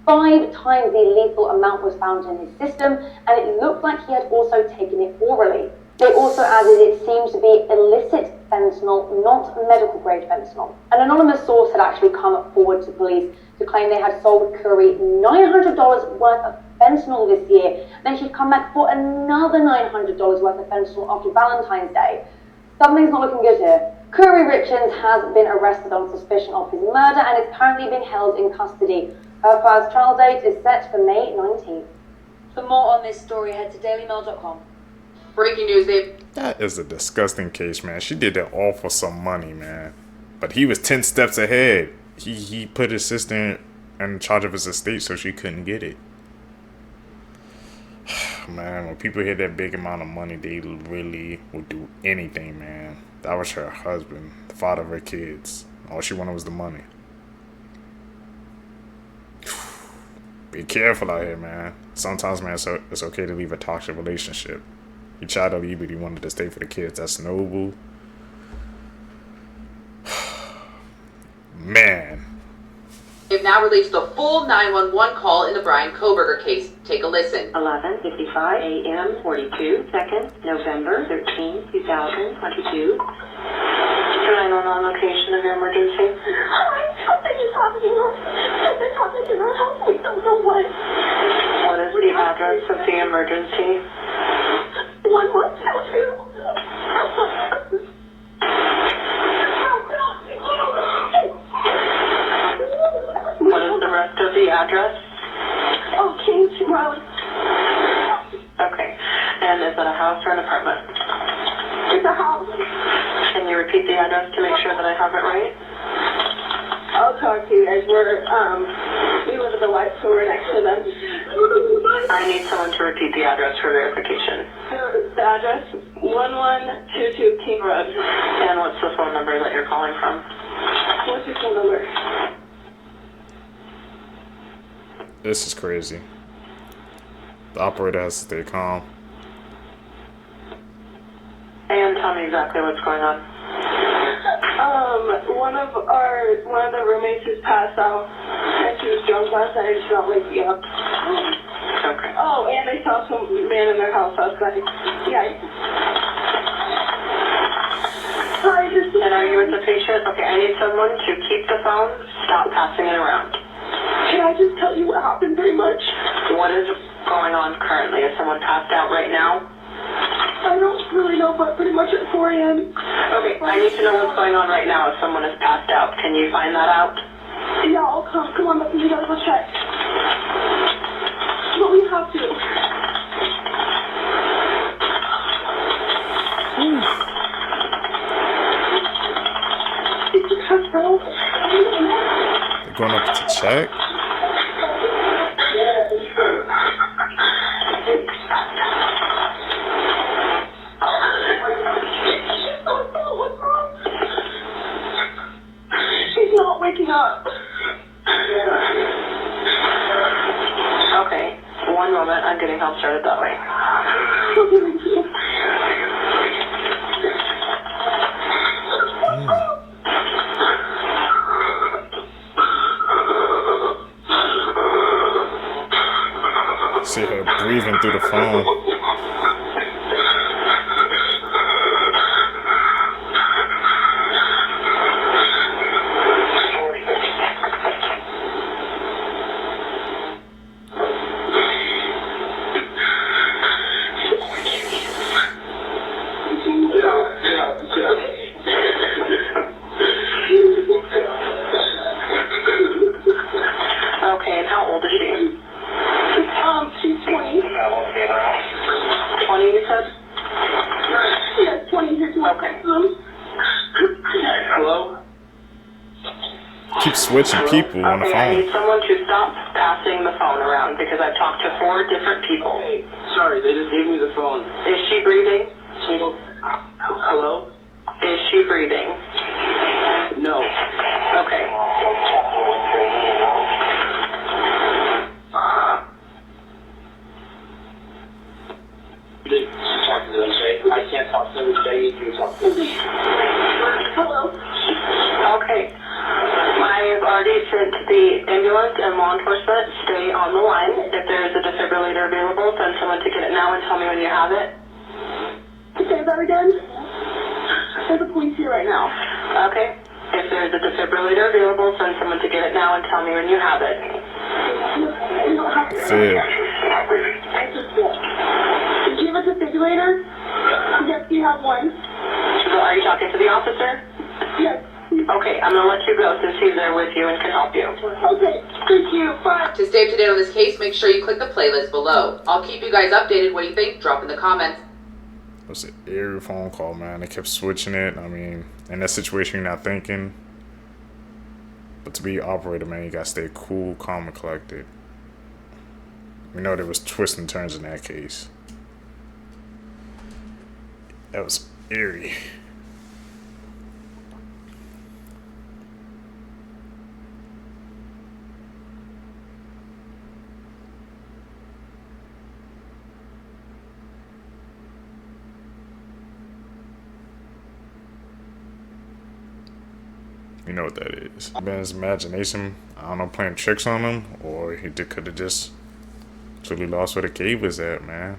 5 times the lethal amount was found in his system, and it looked like he had also taken it orally. They also added it seemed to be illicit fentanyl, not medical grade fentanyl. An anonymous source had actually come forward to police to claim they had sold Curry $900 worth of fentanyl this year. Then she'd come back for another $900 worth of fentanyl after Valentine's Day. Something's not looking good here. Curry Richins has been arrested on suspicion of his murder and is currently being held in custody. Her first trial date is set for May 19th. For more on this story, head to dailymail.com. Breaking news, Dave. That is a disgusting case, man. She did that all for some money, man. But he was 10 steps ahead. He put his sister in charge of his estate so she couldn't get it. Man, when people hit that big amount of money, they really would do anything, man. That was her husband, the father of her kids. All she wanted was the money. Be careful out here, man. Sometimes, man, it's okay to leave a toxic relationship. He tried to leave, but he wanted to stay for the kids. That's noble. Man. They've now released the full 911 call in the Brian Kohberger case. Take a listen. 11:55 a.m. 42 seconds, November 13, 2022. 911 location of your emergency. Something is happening. Something happened in our house. We don't know what. What is the address of the emergency? 1122. What is the rest of the address? Oh, Kings Road. Okay. And is that a house or an apartment? It's a house. Can you repeat the address to make sure that I have it right? I'll talk to you guys. We live in the White Store next to them. I need someone to repeat the address for verification. The address, 1122 King Road. And what's the phone number that you're calling from? What's your phone number? This is crazy. The operator has to stay calm. And tell me exactly what's going on. One of the roommates is passed out, and she was drunk last night, and she's not waking up. Okay. Oh, and they saw some man in their house last night. Yikes. Sorry, and are you with the patient? Okay, I need someone to keep the phone, stop passing it around. Can I just tell you what happened pretty much? What is going on currently? Is someone passed out right now? I don't really know, but pretty much at 4 a.m. Okay, I need to know what's going on right now if someone is passed out. Can you find that out? Yeah, I'll come. Come on, you gotta go check. But we have to. They're going up to check? Waking up. Okay, one moment. I'm getting help started that way. See her breathing through the phone. keep switching people on the Okay, I phone. need someone to stop passing the phone around because I've talked to 4 different people. Hey, sorry, they just gave me the phone. Is she breathing? Hello? Is she breathing? No. Okay. Talk to them, Shay. I can't talk to them, Shay. You can talk to them. Hello. Okay. I've already sent the ambulance and law enforcement. Stay on the line. If there is a defibrillator available, send someone to get it now and tell me when you have it. Say that again? There's a police here right now. Okay. If there's a defibrillator available, send someone to get it now and tell me when you have it. We don't have to. Fair. Do you have a defibrillator? Yes, you have one. So are you talking to the officer? Yes. Okay, I'm gonna let you go since he's there with you and can help you. Okay, thank you. Bye. To stay up to date on this case, make sure you click the playlist below. I'll keep you guys updated. What do you think? Drop in the comments. It was an eerie phone call, man. They kept switching it. I mean, in that situation, you're not thinking. But to be an operator, man, you gotta stay cool, calm, and collected. We know there was twists and turns in that case. That was eerie. You know what that is. Been his imagination, I don't know, playing tricks on him, or he could have just truly lost where the cave was at, man.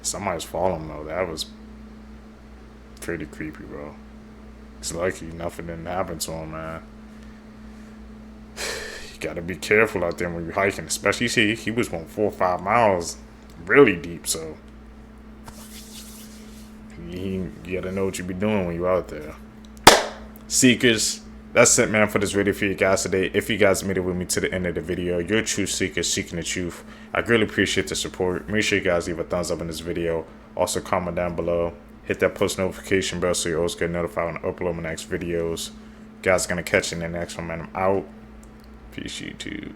Somebody's following him, though. That was pretty creepy, bro. It's lucky nothing didn't happen to him, man. You gotta be careful out there when you're hiking, especially, see, he was going 4 or 5 miles really deep, so you gotta know what you be doing when you're out there. Seekers, that's it, man, for this video for you guys today. If you guys made it with me to the end of the video, you're a true seeker seeking the truth. I greatly appreciate the support. Make sure you guys leave a thumbs up in this video. Also comment down below. Hit that post notification bell so you always get notified when I upload my next videos. You guys are gonna catch you in the next one, man. I'm out. Peace, YouTube.